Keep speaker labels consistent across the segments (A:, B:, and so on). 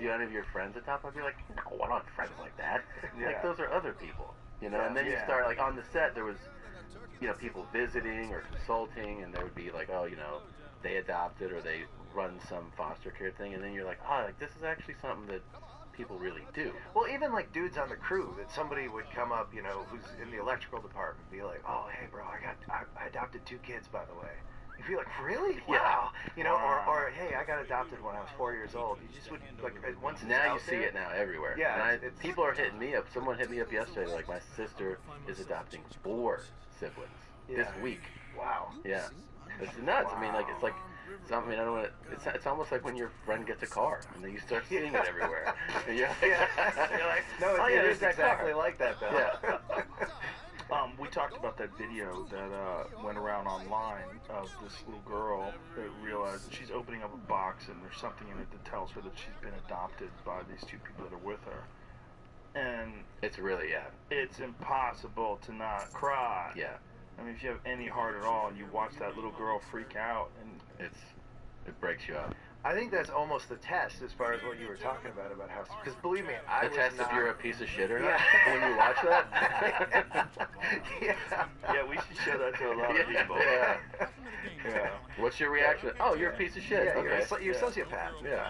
A: do any of your friends adopt? I'd be like, no, I don't have friends like that.
B: Yeah.
A: Like, those are other people, you know? And then you start, like, on the set, there was, you know, people visiting or consulting, and there would be like, oh, you know, they adopted or they run some foster care thing, and then you're like, oh, like, this is actually something that people really do.
B: Well, even like dudes on the crew, that somebody would come up, you know, who's in the electrical department, be like, oh, hey, bro, I adopted 2 kids, by the way. You'd be like, really? Wow. You know, or hey, I got adopted when I was 4 years old. You just would, like, once it's
A: Now
B: out
A: you see
B: there,
A: it now everywhere.
B: Yeah,
A: And people are hitting me up. Someone hit me up yesterday, like, my sister is adopting 4 siblings this week.
B: Wow.
A: Yeah. It's nuts. I mean, like, it's like, something, I don't want to, it's almost like when your friend gets a car, and then you start seeing it everywhere. And you're like,
B: no,
A: oh, yeah,
B: it
A: there's
B: is
A: that
B: exactly
A: car.
B: like that, though.
A: Yeah.
C: We talked about that video that went around online of this little girl that realized that she's opening up a box and there's something in it that tells her that she's been adopted by these 2 people that are with her. And
A: It's really,
C: it's impossible to not cry.
A: Yeah.
C: I mean, if you have any heart at all and you watch that little girl freak out, and
A: it breaks you up.
B: I think that's almost the test as far as what you were talking about how, because believe me, I was
A: test
B: not...
A: if you're a piece of shit or not
B: Yeah.
A: when you watch that.
C: yeah, we should show that to a lot of people.
A: Yeah.
C: Yeah.
A: What's your reaction? Oh, you're a piece of shit.
B: Yeah,
A: Okay.
B: you're a sociopath.
A: Yeah.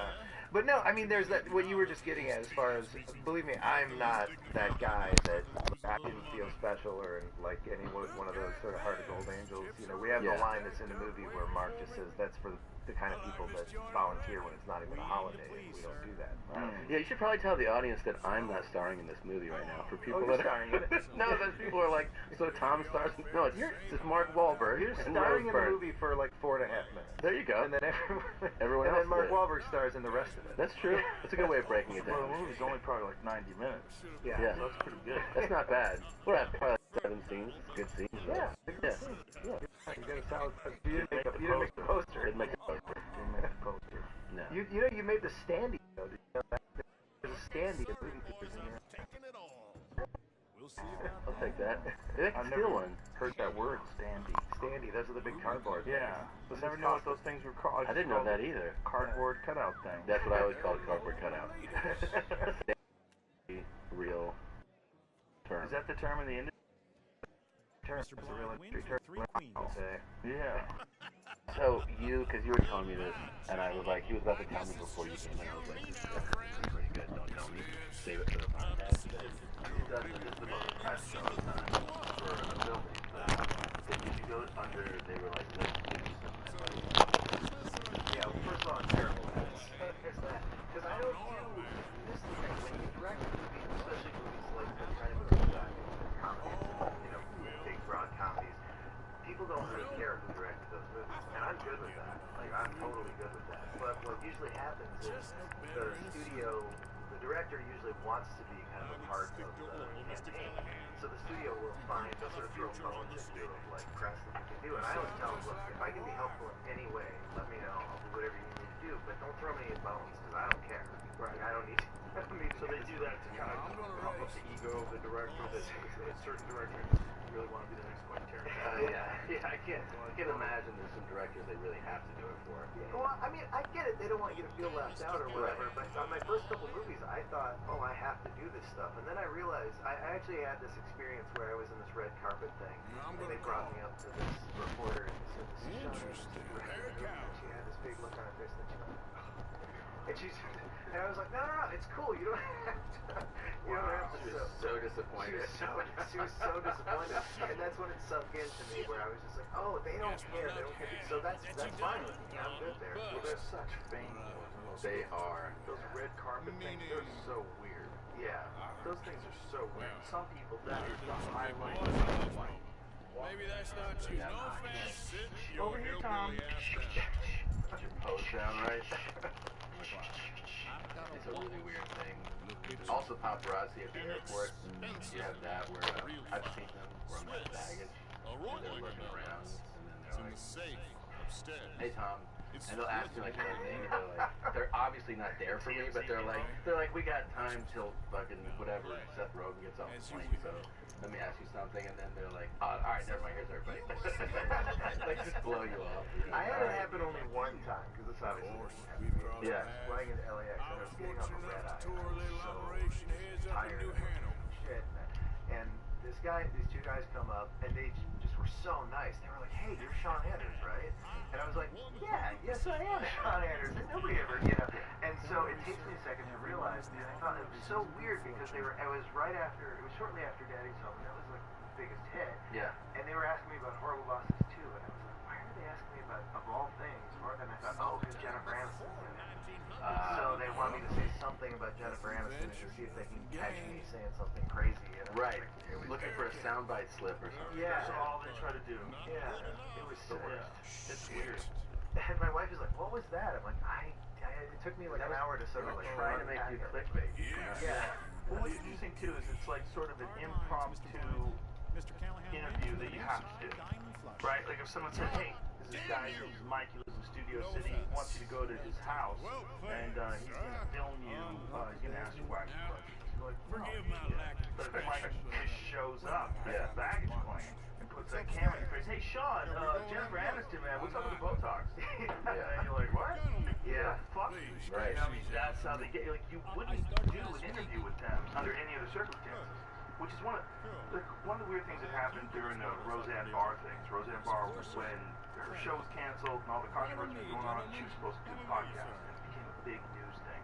B: But no, I mean, there's that, what you were just getting at as far as, believe me, I'm not that guy that I didn't feel special or like any one of those sort of heart of gold angels. You know, we have the line that's in the movie where Mark just says that's for the kind of people that volunteer when it's not even a holiday, and we don't do that.
A: Yeah, you should probably tell the audience that I'm not starring in this movie right now. For people
B: you're
A: that
B: starring in it?
A: No, those people are like, so Tom stars. No, it's Mark Wahlberg.
B: You're
A: and
B: starring in
A: Rose
B: the
A: Byrne.
B: movie for like 4.5 minutes.
A: There you go.
B: And then
A: everyone
B: and
A: else
B: then Mark
A: did.
B: Wahlberg stars in the rest of it.
A: That's true. That's a good way of breaking it
C: Well,
A: down.
C: the movie's only probably like 90 minutes.
B: Yeah.
C: So that's pretty good.
A: That's not bad. What, probably like 7 scenes? Good scenes.
B: Yeah.
A: Yeah.
B: You got a solid. You didn't make the poster.
A: Didn't make the poster.
C: Didn't make the poster.
A: No.
B: You know you made the standee though. Did you know that? There's a standee at movie theaters in here.
A: I'll take that. They can
C: I've
A: steal
C: never
A: one.
C: heard that word, standee.
B: Standee. Those are the big cardboard.
C: Yeah.
B: Things.
C: I never knew what those things were called.
A: I didn't know that either.
C: Cardboard cutout thing.
A: That's what I always call a cardboard cutout. Real term.
C: Is that the term in the industry?
B: It's a real industry term. I'll say.
C: Yeah.
A: So because you were telling me this, and I was like, he was about to tell me before you came in. I was like, this is pretty good. Don't tell me. Save it for the podcast. It is the most press show time for a building. They usually go under. They were like, let's do some advice.
B: Yeah. Well, first of all, I'm terrible at this. There's that. Because I don't do this thing when you direct movies, especially movies like the kind of movies that comedies, you know, big broad comedies. People don't really care who directed those movies, and I'm good with that. Like, I'm totally good with that. But what usually happens is the director usually wants to be kind of a part of the campaign. So the studio will they'll sort of throw bones and sort of like press that you can do. And I always tell them, look, if I can be helpful in any way, let me know. I'll do whatever you need me to do, but don't throw me any bones because I don't care. Right? I don't need to.
C: So they do that to kind of pump up the ego of the director. That certain directors really want to be the next Quentin Tarantino.
A: Yeah, I can't imagine there's some directors they really have to do it for.
B: Well, I mean, I get it. They don't want you to feel left out or whatever. But on my first couple movies, I thought, oh, I have to do this stuff. And then I realized I actually had this experience where I was in this red carpet thing. And they brought me up to this reporter and said, this is Interesting. She had this big look on her face. And I was like, no, it's cool. You don't have to. You don't have to.
A: She was so disappointed.
B: She was so disappointed. And that's when it sunk into me where I was just like, oh, they don't care. They don't care. So that's fine with me. I'm good there.
C: Well, they're such fame.
A: They are.
C: Those red carpet things, they're so weird.
B: Yeah.
C: Those things are so weird. Some people, that is the highlight of their life.
D: Maybe that's not you. No offense. Sit
C: Over here, Tom.
A: Put your pose down right. It's a really weird thing. Also, paparazzi at the airport. You have that where I've seen them where I'm with baggage. And they're looking around, and then they're like,
D: safe upstairs.
A: "Hey Tom, and they'll ask me like anything. They're obviously not there for me, but they're like, we got time till fucking whatever Seth Rogen gets off the plane, so let me ask you something, and then they're like, all right, never mind, here's everybody. Like, just blow you off.
B: I had it happen only one time, because this obviously didn't happen to me.
A: Yeah.
B: I was flying into LAX, and I was getting off a red eye. I was so tired of shit. And these two guys come up, and they just were so nice. They were like, hey, you're Sean Anders, right? And I was like, yeah, yes I am Sean Anders. And nobody ever, And so it takes me a second to realize, and I thought it was so weird because it was shortly after Daddy's Home, and that was like the biggest hit.
A: Yeah.
B: And they were asking me about Horrible Bosses 2, and I was like, why are they asking me about, of all things, and I thought, oh, because Jennifer Aniston's in it. So they want me to say something about Jennifer Aniston and to see if they can catch me saying something crazy.
A: Right. Looking for a soundbite slip or something.
B: Yeah.
C: That's all they try to do.
B: Yeah. It was the worst.
C: It's weird.
B: And my wife is like, what was that? I'm like, it took me like an hour to sort of like
A: trying to make you clickbait.
B: Yeah.
C: Well, what's interesting too is it's like sort of an impromptu interview that you have to do, right? Like if someone said, "Hey, this is guy, his name's Mike. He lives in Studio City. He wants you to go to his house, and he's gonna film you. He's gonna ask you wacky questions." You're like, "No, but if Mike just shows up at the baggage claim and puts that camera in your face, "Hey, Sean, Jennifer Aniston, man, what's up with the Botox?" And you're like, "What?"
B: Yeah.
C: Fuck.
A: Right.
C: That's how they get. Like you wouldn't do an interview with them under any other circumstances. Which is one of the weird things that happened during the Roseanne Barr things. Roseanne Barr was when her show was canceled and all the controversy was going on. She was supposed to do the podcast, and it became a big news thing.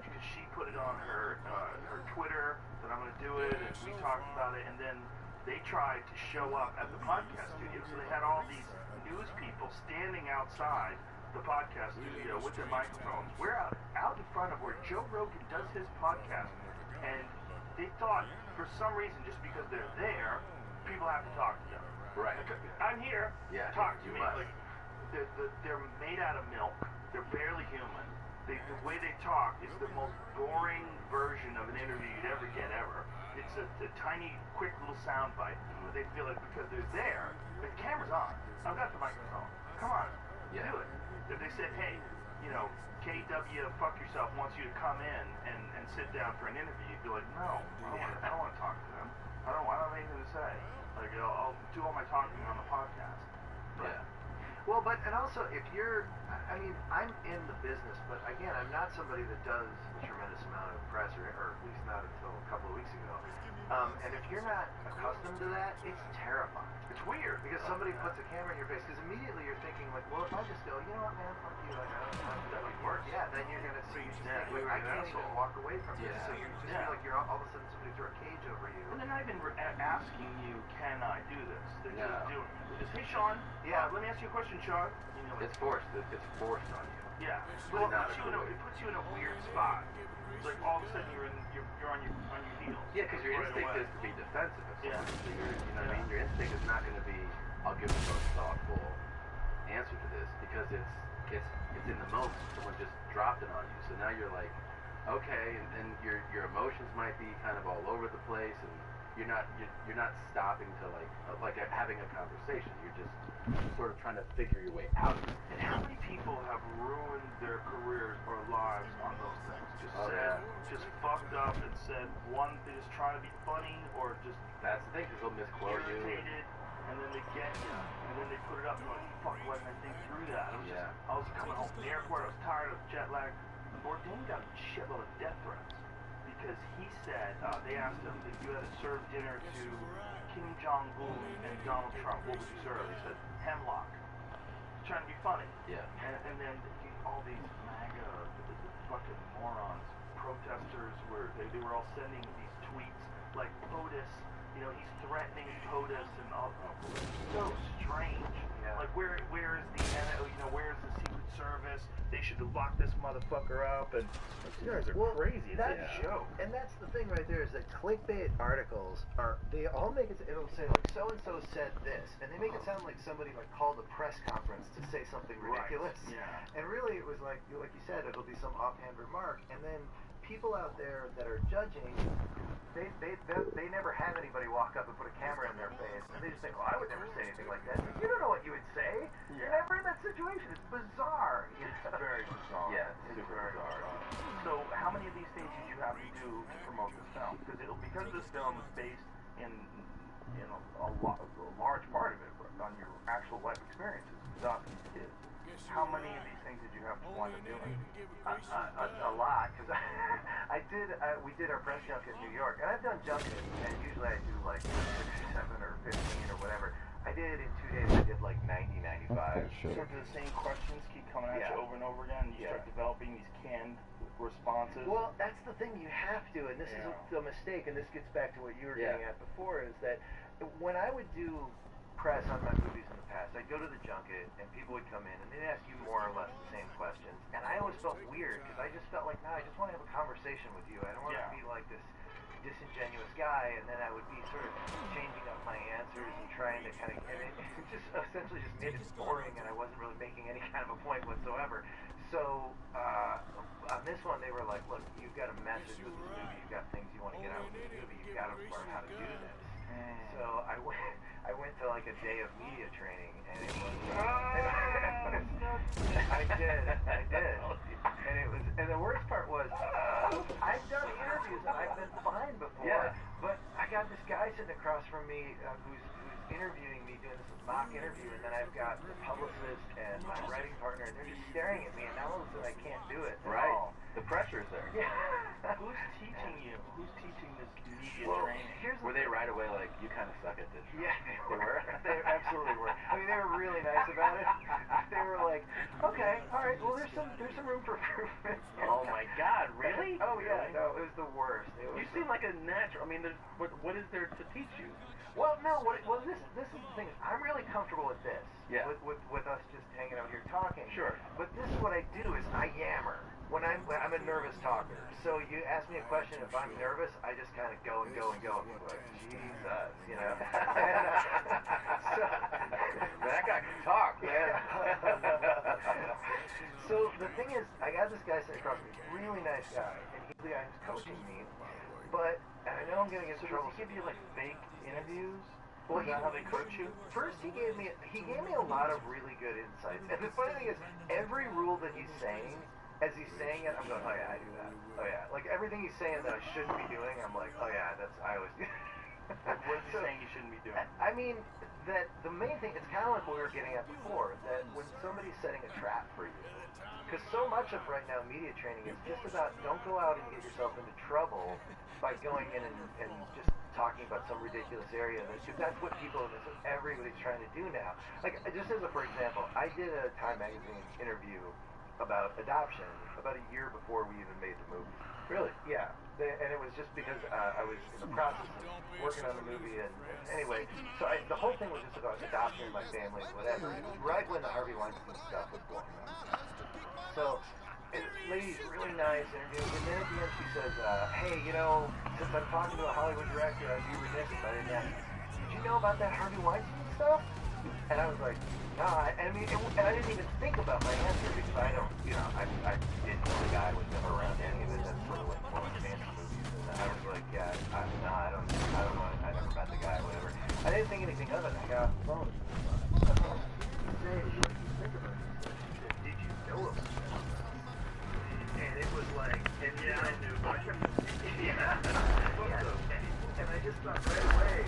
C: Because she put it on her Twitter that I'm going to do it, and we talked about it, and then they tried to show up at the podcast studio. So they had all these news people standing outside the podcast studio with their microphones. We're out in front of where Joe Rogan does his podcast, and they thought, for some reason, just because they're there, people have to talk to them.
A: Right.
C: Like, I'm here.
A: Yeah,
C: Talk to
A: you
C: me.
A: must.
C: Like, they're made out of milk. They're barely human. The way they talk is the most boring version of an interview you'd ever get ever. It's a tiny, quick little sound bite. But they feel like because they're there, the camera's on. I've got the microphone. Come on.
A: Yeah.
C: Do it. If they said, hey, KW fuck yourself wants you to come in and sit down for an interview, you'd be like, no, I don't want to talk to them. I don't have anything to say. Like, I'll do all my talking on the podcast. But,
A: Yeah.
B: Well, and also if you're, I'm in the business, but again, I'm not somebody that does a tremendous amount of press, or at least not until a couple of weeks ago. And if you're not accustomed to that, it's terrifying. It's weird because somebody puts a camera in your face, because immediately you're thinking like, well, if I just go, you know what, man, fuck you, like, I don't know, that would work. Yeah, then you're gonna see, you just think, like, I can't even walk away from this. So you just feel like you're all of a sudden somebody threw a cage over you.
C: And they're not even asking you, can I do this? They're
A: No.
C: just doing it. Just, hey, Sean, let me ask you a question, Sean.
A: It's forced. It's forced on you.
C: Yeah. Well, it puts you in a weird spot. It's like all of a sudden you're on your heels.
A: Yeah, because your
C: right
A: instinct
C: away.
A: is to be defensive of something.
C: Yeah.
A: So you know what I mean? Your instinct is not going to be, I'll give the most thoughtful answer to this, because it's in the moment. Someone just dropped it on you. So now you're like, okay, and your emotions might be kind of all over the place, and you're not stopping to like having a conversation. You're just sort of trying to figure your way out of it.
C: And how many people have ruined their careers or lives on those things? Just fucked up and said one, they just try to be funny, or just
A: That's the thing, because they'll misquote you.
C: irritated, and then they get you, and then they put it up and like, fuck, why didn't I think through that? I was coming home from the airport, I was tired, I was jet lagged. Bourdain got a shitload of death threats because he said, they asked him, if you had to serve dinner to Kim Jong-un and Donald Trump, what would you serve? He said, hemlock. He's trying to be funny.
A: Yeah.
C: And then all these MAGA fucking morons, protesters, they were all sending these tweets like POTUS, he's threatening POTUS and all. So strange.
B: Yeah.
C: Like where is the where's the Secret Service? They should have locked this motherfucker up. And you guys are crazy. It's a joke.
B: And that's the thing right there, is that clickbait articles they all make it'll say like so and so said this, and they make it sound like somebody like called a press conference to say something ridiculous.
C: Right. Yeah.
B: And really it was like you said, it'll be some offhand remark, and then people out there that are judging, they never have anybody walk up and put a camera in their face, and they just think, well, I would never say anything like that. You don't know what you would say. You're never in that situation. situation. It's bizarre. You
C: It's
B: know?
C: very bizarre.
B: Yeah,
C: it's
B: super
C: very
B: bizarre.
C: So, how many of these things did you have to do to promote this film? Because this film is based in a large part of it on your actual life experiences, adopting these kids. How many of these things did you have to wind up doing?
B: A lot, because we did our press junket in New York, and I've done junkets, and usually I do like 6 or 7 or 15 or whatever. I did in 2 days, I did like 90, 95.
C: So do the same questions keep coming at
B: Yeah.
C: you over and over again? You start developing these canned responses?
B: Well, that's the thing, you have to, and this is the mistake, and this gets back to what you were getting at before, is that when I would do press on my movies in the past, I'd go to the junket, and people would come in, and they'd ask you more or less the same questions, and I always felt weird, because I just felt like, I just want to have a conversation with you. I don't want to be like this disingenuous guy, and then I would be sort of changing up my answers and trying to kind of, and it just essentially just made it boring, and I wasn't really making any kind of a point whatsoever. So on this one, they were like, look, you've got a message with this movie, you've got things you want to get out of this movie, you've got to learn how to do this. So I went to like a day of media training, and it was I did, and the worst part was I've done interviews and I've been fine before, but I got this guy sitting across from me who's interviewing me, doing this mock interview, and then I've got the publicist and my writing partner, and they're just staring at me, and now all of a sudden I can't do it.
A: Right. The pressure's there.
B: Yeah.
C: Who's teaching you? Who's teaching this media
B: Well,
C: training?
A: Were they right away like, you kind of suck at this?
B: Yeah, they were. They absolutely were. I mean, they were really nice about it. They were like, okay, all right, well, there's some room for improvement.
A: Oh my God, really?
B: Oh yeah, no, it was the worst.
A: You seem like a natural. I mean, what is there to teach you?
B: Well, no, this is the thing. I'm really comfortable with this.
A: Yeah.
B: With us just hanging out here talking.
A: Sure.
B: But this is what I do is I yammer. When I'm a nervous talker. So you ask me a question, if I'm nervous, I just kind of go and go and go. And like, Jesus, you know. So,
A: that guy can talk, man.
B: So the thing is, I got this guy sitting across from me, really nice guy, and he's the guy who's coaching me. But and I know I'm gonna get in trouble.
C: Does he give you like fake interviews?
B: Well,
C: Is that how they coach you?
B: First, he gave me a lot of really good insights. And the funny thing is, every rule that he's saying, as he's saying it, I'm going, oh yeah, I do that. Oh yeah, like everything he's saying that I shouldn't be doing, I'm like, oh yeah, I always do.
C: What is he saying you shouldn't be doing?
B: I mean, that the main thing, it's kind of like what we were getting at before, that when somebody's setting a trap for you, because so much of right now media training is just about don't go out and get yourself into trouble by going in and just talking about some ridiculous area, because that's what everybody's trying to do now. Like, just as for example, I did a Time Magazine interview about adoption about a year before we even made the movie.
A: Really?
B: Yeah. And it was just because I was in the process of working on the movie, and anyway, so the whole thing was just about adoption in my family and whatever. It was right when the Harvey Weinstein stuff was going on. So, and this lady's really nice interview, and then at the end she says, hey, you know, since I'm talking to a Hollywood director, I'd be remiss if I didn't ask, did you know about that Harvey Weinstein stuff? And I was like, no, I mean, and I didn't even think about my answer because I don't, you know, I didn't know the guy was never around any of it. That's sort of like one of the fancy movies. And I was like, yeah, I don't know, I never met the guy, whatever. I didn't think anything of it. I got off the phone. Did you know him? And it was like, and yeah, I knew. And I just thought right away,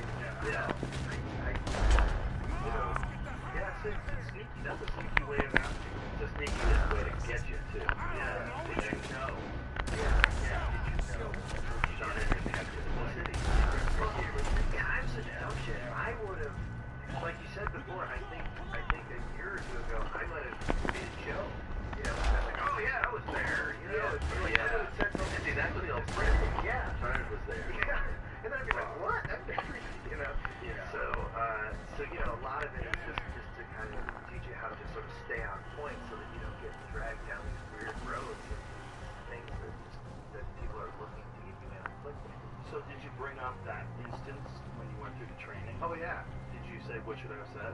B: it's sneaky. That's a sneaky way of asking. It's a sneaky way to get you to. Yeah. Did you know? Yeah. Did you know? John Henry kept it in the city. Yeah, I'm such a dumb shit. I would have, like you said before, I think a year or two ago, I might have made a joke. You know, like, oh yeah, I was there. You know, like, I would have said something. See, that's what they'll say. Yeah. Turner was there. Yeah. And then I'd be like, what? I've never, you know. Yeah. So you know, a lot of it is just to kind of teach you how to just sort of stay on point so that you don't get dragged down these weird roads and things that people are looking to get you in.
C: So did you bring up that instance when you went through the training?
B: Oh yeah.
C: Did you say what should I have said?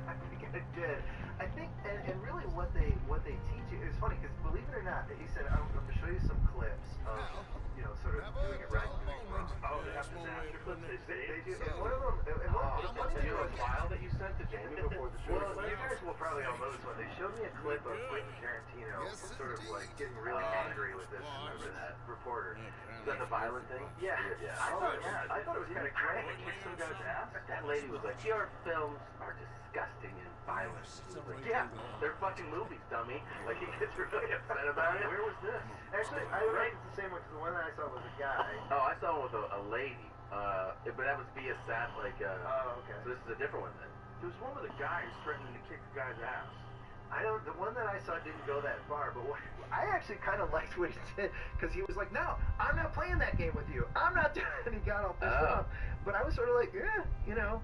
B: I think I did. I think, and really what they teach you, it's funny because believe it or not, he said, I'm going to show you some clips of, you know, sort of doing it right.
C: Oh, they have disaster clips.
B: They do. And one of them,
A: Do you have a file that you sent to Jamie before the show?
B: Well, you guys will probably all know this one. They show of like getting really angry with this reporter.
A: Is that the violent thing?
B: Yeah.
A: Yeah.
B: I thought it was kind of great.
A: Kick some guy's ass? That lady was like, your films are disgusting and violent. He was like, yeah, they're fucking movies, dummy. Like, he gets really upset about it.
B: Where was this? Actually, I don't think it's the same one, because the one that I saw was a guy.
A: Oh, I saw one with a lady. But that was via satellite.
B: Oh, okay.
A: So this is a different one then.
C: There was one with a guy who's threatening to kick the guy's ass.
B: The one that I saw didn't go that far, but I actually kind of liked what he did, because he was like, no, I'm not playing that game with you. I'm not doing it. And he got all pissed off. But I was sort of like, yeah, you know.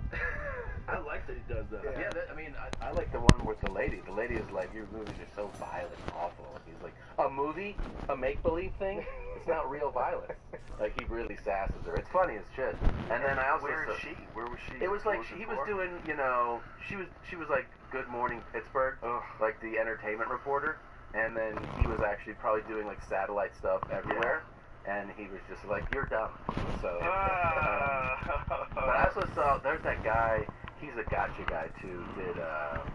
C: I like that he does that.
A: Yeah, I mean, I like the one with the lady. The lady is like, your movies are so violent and awful. And he's like, a movie? A make-believe thing? It's not real violence. Like, he really sasses her. It's funny as shit. And then I also...
C: Where is she? Where was she?
A: It was like, he was doing, you know, she was like Good Morning Pittsburgh, like the entertainment reporter. And then he was actually probably doing like satellite stuff everywhere. And he was just like, you're dumb. So, but I also saw, there's that guy, he's a gotcha guy too, did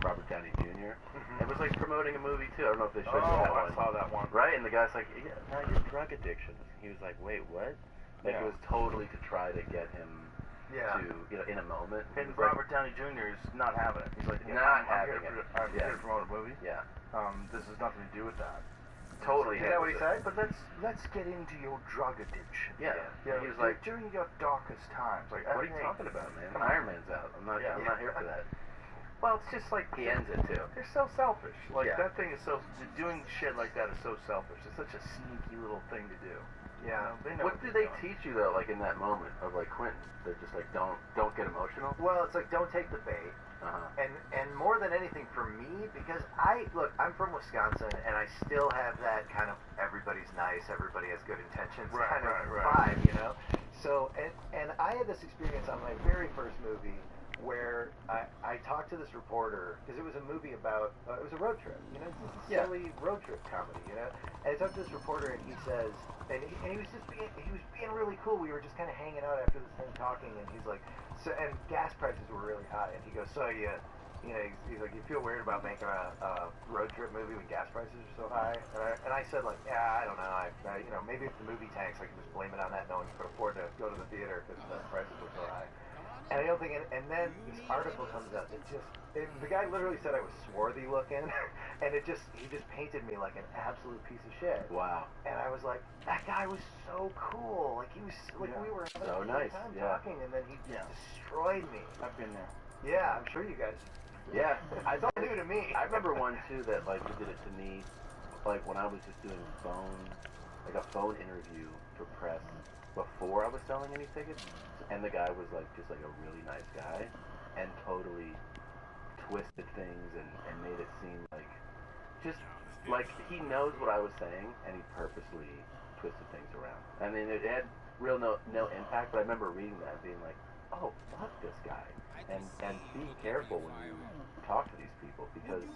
A: Robert Downey Jr. It was like promoting a movie too. I don't know if they showed you that one.
C: I saw that one.
A: Right? And the guy's like, yeah, now your drug addiction. He was like, wait, what? Like it was totally to try to get him to, you know, in a moment.
C: And Robert Downey Jr. is not having it. He's like, I'm here to promote a movie.
A: Yeah.
C: This has nothing to do with that.
A: Totally.
C: Is that what he said? But let's get into your drug addiction.
A: Yeah.
C: He was like, during your darkest times. Like,
A: what are you talking about, man? Iron Man's out. I'm not here for that.
C: Well, it's just like
A: he ends it too.
C: They're so selfish. Like that thing is so doing shit like that is so selfish. It's such a sneaky little thing to do.
B: Yeah.
C: They know
A: what do they teach you though? Like in that moment of like Quentin, they're just like don't get emotional.
B: Well, it's like don't take the bait. And more than anything for me, because I'm from Wisconsin, and I still have that kind of everybody's nice, everybody has good intentions kind of vibe, you know. So and I had this experience on my very first movie where I talked to this reporter, because it was a movie about it was a road trip, you know, it's a silly road trip comedy, you know. And I talked to this reporter, and he says, and he was being really cool. We were just kind of hanging out after this thing talking, and he's like, so, and gas prices were really high, and he goes, so you know, he's like, you feel weird about making a road trip movie when gas prices are so high? And I said like, yeah, I don't know, I you know, maybe if the movie tanks, I can just blame it on that. No one can afford to go to the theater because the prices were so high. And I don't think, and then this article comes out that the guy literally said I was swarthy looking, and he just painted me like an absolute piece of shit.
A: Wow.
B: And I was like, that guy was so cool. Like he was, like we were having
A: so
B: a
A: nice.
B: time talking, and then he destroyed me.
C: I've been there.
B: Yeah, I'm sure you guys.
A: Yeah,
B: it's all new to me.
A: I remember one too that like he did it to me, like when I was just doing a phone interview for press before I was selling any tickets. And the guy was like just like a really nice guy, and totally twisted things and made it seem like just like he knows what I was saying, and he purposely twisted things around. I mean, it had no impact, but I remember reading that and being like, oh, fuck this guy, and be careful when you talk to these people, because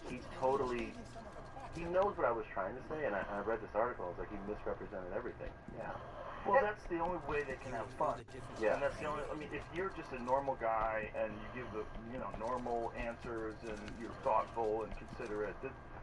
A: he knows what I was trying to say, and I read this article. I was like, he misrepresented everything.
B: Yeah.
C: Well, that's the only way they can have fun.
A: Yeah.
C: And that's the only. I mean, if you're just a normal guy and you give the normal answers and you're thoughtful and considerate,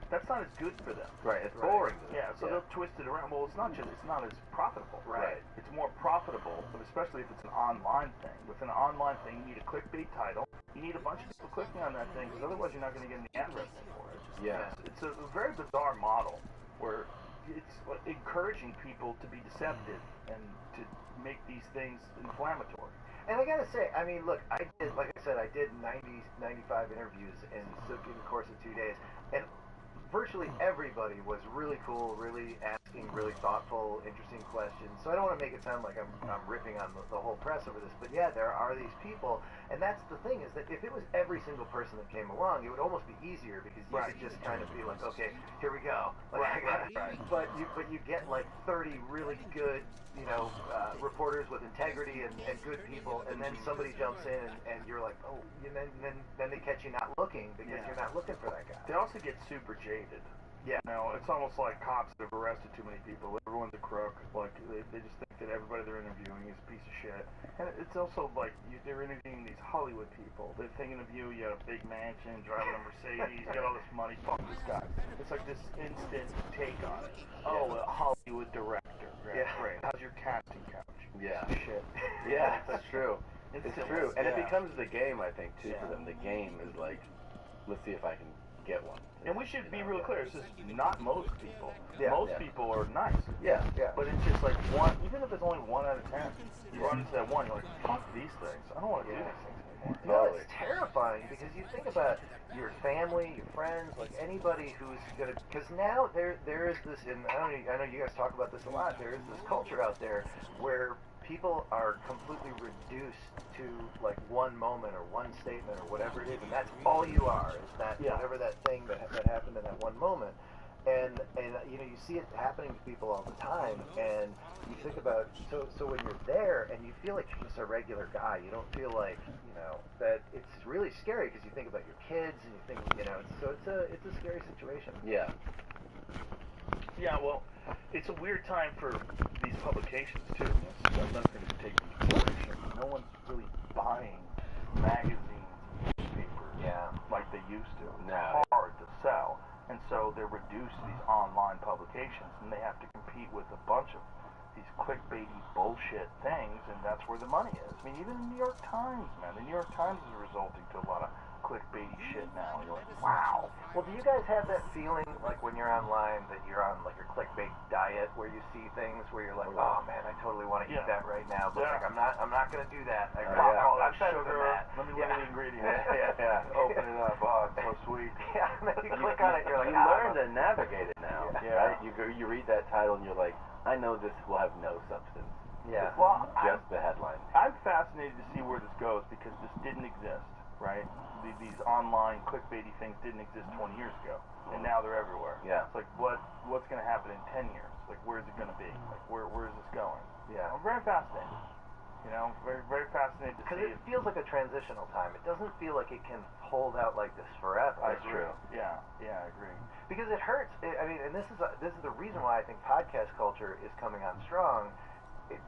C: that's not as good for them.
A: Right. It's boring.
C: Yeah. So they'll twist it around. Well, it's not as profitable.
A: Right.
C: It's more profitable, but especially if it's an online thing. With an online thing, you need a clickbait title. You need a bunch of people clicking on that thing, because otherwise you're not going to get any ad revenue for it.
A: Yeah.
C: It's a very bizarre model where it's encouraging people to be deceptive and to make these things inflammatory.
B: And I gotta say, I mean, look, I did 95 interviews in the course of 2 days, and virtually everybody was really cool, really asking really thoughtful, interesting questions. So I don't want to make it sound like I'm ripping on the whole press over this, but yeah, there are these people, and that's the thing, is that if it was every single person that came along, it would almost be easier, because you could just kind of be like, okay, here we go. Like, But you get like 30 really good, reporters with integrity and good people, and then somebody jumps in and you're like, oh, and then they catch you not looking because you're not looking for that guy.
C: They also get super jaded.
B: Yeah.
C: It's almost like cops that have arrested too many people. Everyone's a crook. Like they just think that everybody they're interviewing is a piece of shit. And it's also like they're interviewing these Hollywood people. They're thinking of you. You have a big mansion, driving a Mercedes, you got all this money. Fuck this guy. It's like this instant take on it. Oh, a Hollywood director.
B: Yeah.
C: Great. How's your casting couch?
A: Yeah.
C: Shit.
A: Yeah, that's true. It's true. And it
C: Yeah.
A: becomes the game, I think, too,
C: Yeah.
A: for them. The game is like, let's see if I can get one.
C: And we should be real clear. This is not most people.
B: Yeah.
C: Most
A: Yeah.
C: people are nice.
A: Yeah.
B: Yeah.
C: But it's just like one, even if it's only 1 out of 10, you run into that one, you're like, fuck these things. I don't want to do
B: Yeah.
C: these things anymore.
B: No,
A: Totally.
B: it's terrifying because you think about your family, your friends, like anybody who's gonna. Because now there is this, and I know you guys talk about this a lot. There is this culture out there where people are completely reduced to like one moment or one statement or whatever it is, and that's all you are. Is that whatever that thing that happened in that one moment. And you know, you see it happening to people all the time, and you think about so when you're there and you feel like you're just a regular guy, you don't feel like, you know, that it's really scary because you think about your kids and you think, you know, it's a scary situation.
A: Yeah.
C: Yeah, well, it's a weird time for these publications, too. That's another thing to take into consideration. No one's really buying magazines and newspapers like they used to. It's
A: No.
C: hard to sell. And so they're reduced to these online publications, and they have to compete with a bunch of these clickbaity bullshit things, and that's where the money is. I mean, even the New York Times, man. The New York Times is resulting to a lot of clickbaity shit now. And you're like, wow.
B: Well, do you guys have that feeling like when you're online that you're on like your clickbait diet where you see things where you're like, oh man, I totally want to eat that right now, but like I'm not gonna do that. Like,
C: All that
B: I'm better than
C: sugar.
B: that.
C: Let me look at the ingredients.
A: Yeah.
C: Open it up. Oh, it's so sweet.
B: Yeah, and then you click on it, you're like,
A: you learn to navigate it now.
C: Yeah.
A: Right? You read that title and you're like, I know this will have no substance.
B: Yeah.
C: Well,
A: Just the headline.
C: I'm fascinated to see where this goes because this didn't exist, right? These online clickbaity things didn't exist 20 years ago, and now they're everywhere.
A: Yeah.
C: It's like, what's going to happen in 10 years? Like, where's it going to be? Like, where is this going?
B: Yeah.
C: I'm very fascinated. You know, very, very fascinated to
B: Because
C: see
B: it feels like a transitional time. It doesn't feel like it can hold out like this forever.
A: That's true.
C: Yeah, I agree.
B: Because it hurts. I mean, and this is the reason why I think podcast culture is coming on strong,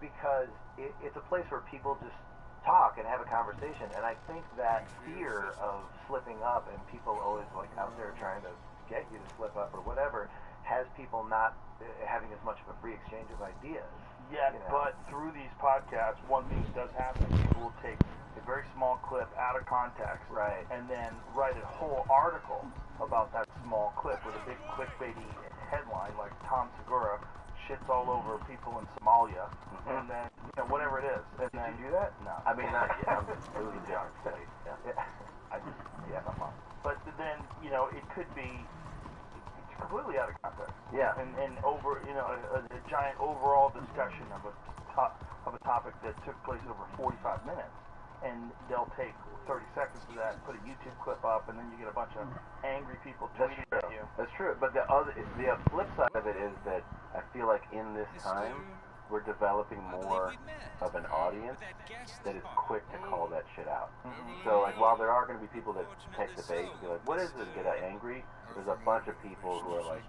B: because it's a place where people just talk and have a conversation. And I think that fear of slipping up and people always like out there trying to get you to slip up or whatever has people not having as much of a free exchange of ideas.
C: Yeah,
B: you know?
C: but through these podcasts, one thing that does happen: people will take a very small clip out of context,
B: Right.
C: and then write a whole article about that small clip with a big clickbaity headline like Tom Segura shits all over people in Somalia, and then whatever it is. And then
B: you do that?
C: No,
B: I mean, not yet.
C: it was a joke. I just I'm on. But then it could be completely out of context.
A: Yeah.
C: And over a giant overall discussion of a topic that took place over 45 minutes, and they'll take 30 seconds of that, put a YouTube clip up, and then you get a bunch of angry people tweeting at you.
A: That's true. But the flip side of it is that I feel like in this time we're developing more of an audience that is quick to call that shit out. So like while there are going to be people that take the bait and be like, what is this? Get angry. There's a bunch of people who are like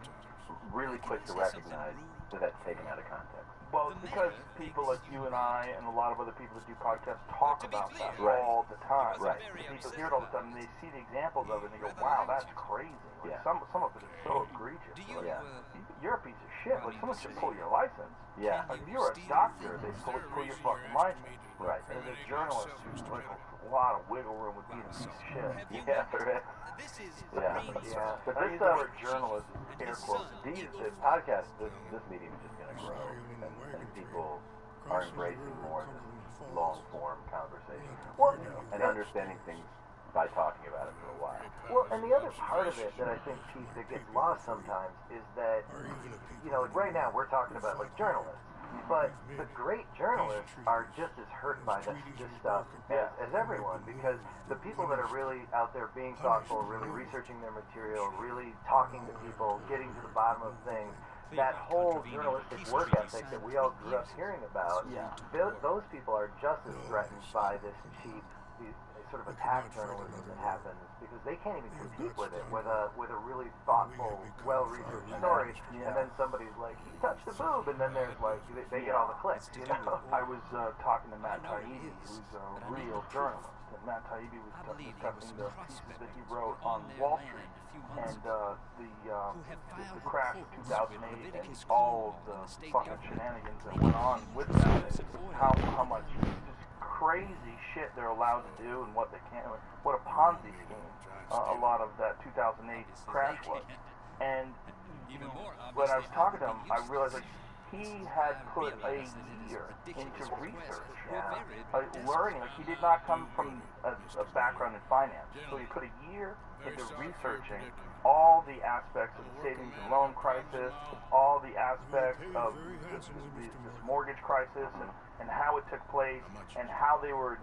A: really quick to recognize that that's taken out of context.
C: Well, it's because people like you and I and a lot of other people that do podcasts talk about that
A: Right.
C: all the time.
A: Right.
C: People hear it all the time, and they see the examples of it, and they go, wow, that's crazy. Like,
A: Yeah.
C: some of it is so egregious. Like,
A: Yeah.
C: you're a piece of shit. Like, someone should pull your license.
A: Yeah.
C: Like, if you're a doctor, they pull your fucking license.
A: Right.
C: And as a journalist, who's like a lot of wiggle room with being a piece of shit.
A: Yeah, there is. Yeah.
C: Yeah.
A: But
C: I
A: this
C: use the word journalist in air quotes.
A: the podcast, this medium is just going to grow, and people are embracing more this long-form conversation.
B: Well,
A: and understanding things by talking about it for a while.
B: Well, and the other part of it that I think, Keith, that gets lost sometimes is that, like right now we're talking about like journalists, but the great journalists are just as hurt by this stuff as everyone, because the people that are really out there being thoughtful, really researching their material, really talking to people, getting to the bottom of things, that whole journalistic work ethic that we all grew up hearing about, those people are just as threatened by this cheap sort of attack journalism that happens because they can't even compete with it with a really thoughtful, well-researched story. And then somebody's like, he touched the boob, and then there's like they get all the clicks. You know?
C: I was talking to Matt Taibbi, who's a real journalist, and Matt Taibbi was discussing the pieces that he wrote on Wall Street and the crash of 2008 and all of the fucking shenanigans that went on with that, and how much just crazy shit they're allowed to do and what they can't, what a Ponzi scheme a lot of that 2008 crash was. And when I was talking to him, I realized like he had put a year into research, learning. Like he did not come from a background in finance, so he put a year into researching all the aspects of the savings and loan crisis, all the aspects of this mortgage crisis, and how it took place, and how they were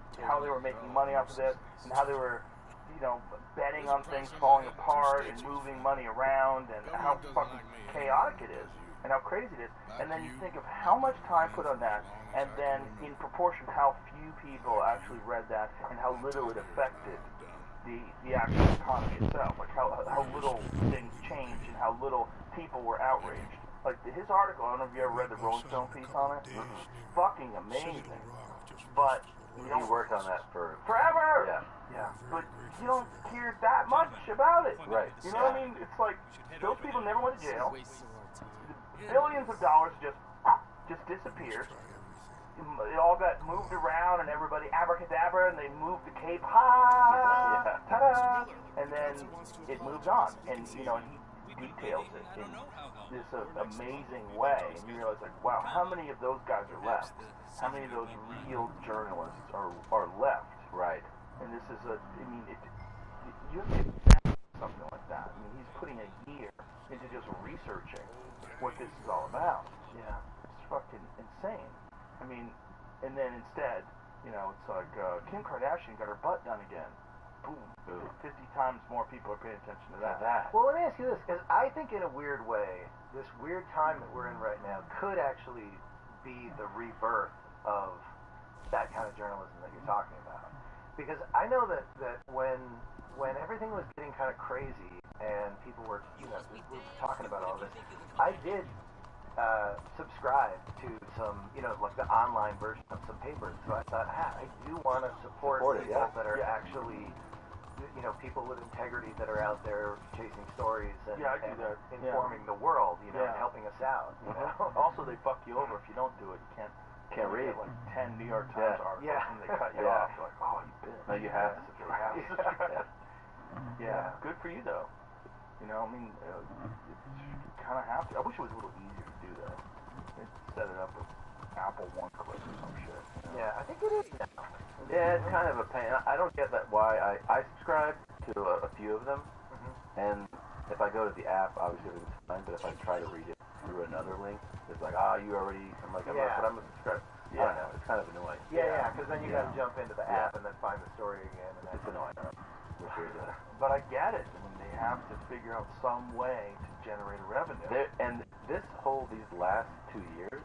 C: making money off of this, and how they were, betting on things falling apart and moving money around, and how fucking chaotic it is, and how crazy it is. And then you think of how much time put on that, and then in proportion how few people actually read that, and how little it affected the actual economy itself, like how little things changed and how little people were outraged. Like his article, I don't know if you ever read the Rolling Stone piece on it. It's fucking amazing. But
A: he worked on that for
C: forever.
A: Yeah.
C: But you don't hear that much about it.
A: Right.
C: You know what I mean? It's like those people never went to jail. Billions of dollars just disappeared. It all got moved around, and everybody abracadabra, and they moved the Cape high, ta-da, and then it moves on, and he details it in this amazing way, and you realize like, wow, how many of those guys are left? How many of those real journalists are left?
A: Right.
C: And this is you have to get something like that. I mean, he's putting a year into just researching what this is all about. Yeah, it's fucking insane. I mean, and then instead, it's like Kim Kardashian got her butt done again. Boom. 50 times more people are paying attention to that.
B: Well, let me ask you this, because I think in a weird way, this weird time that we're in right now could actually be the rebirth of that kind of journalism that you're talking about. Because I know that when everything was getting kind of crazy and people were, we were talking about all this, I did subscribe to some, like the online version of some papers. So I thought, I do want to support people that are actually, people with integrity that are out there chasing stories and informing the world, and helping us out.
C: Also, they fuck you over if you don't do it. You can't read
A: read.
C: like 10 New York Times articles, and they cut you off. You're like, oh, you bitch.
A: No, you have to subscribe.
C: Yeah, good for you though. You kind of have to. I wish it was a little easier to do that. Set it up with Apple One Click or some shit.
B: Yeah, I think it is now.
A: Yeah, it's kind of a pain. I don't get that why I subscribe to a few of them, and if I go to the app, obviously it's fine, but if I try to read it through another link, it's like, you already, I'm like, but I'm a subscriber. I don't know, it's kind of annoying.
B: Yeah, because then you got to jump into the app and then find the story again. And
A: It's annoying.
C: But I get it. I mean, they have to figure out some way to generate revenue.
A: And these last 2 years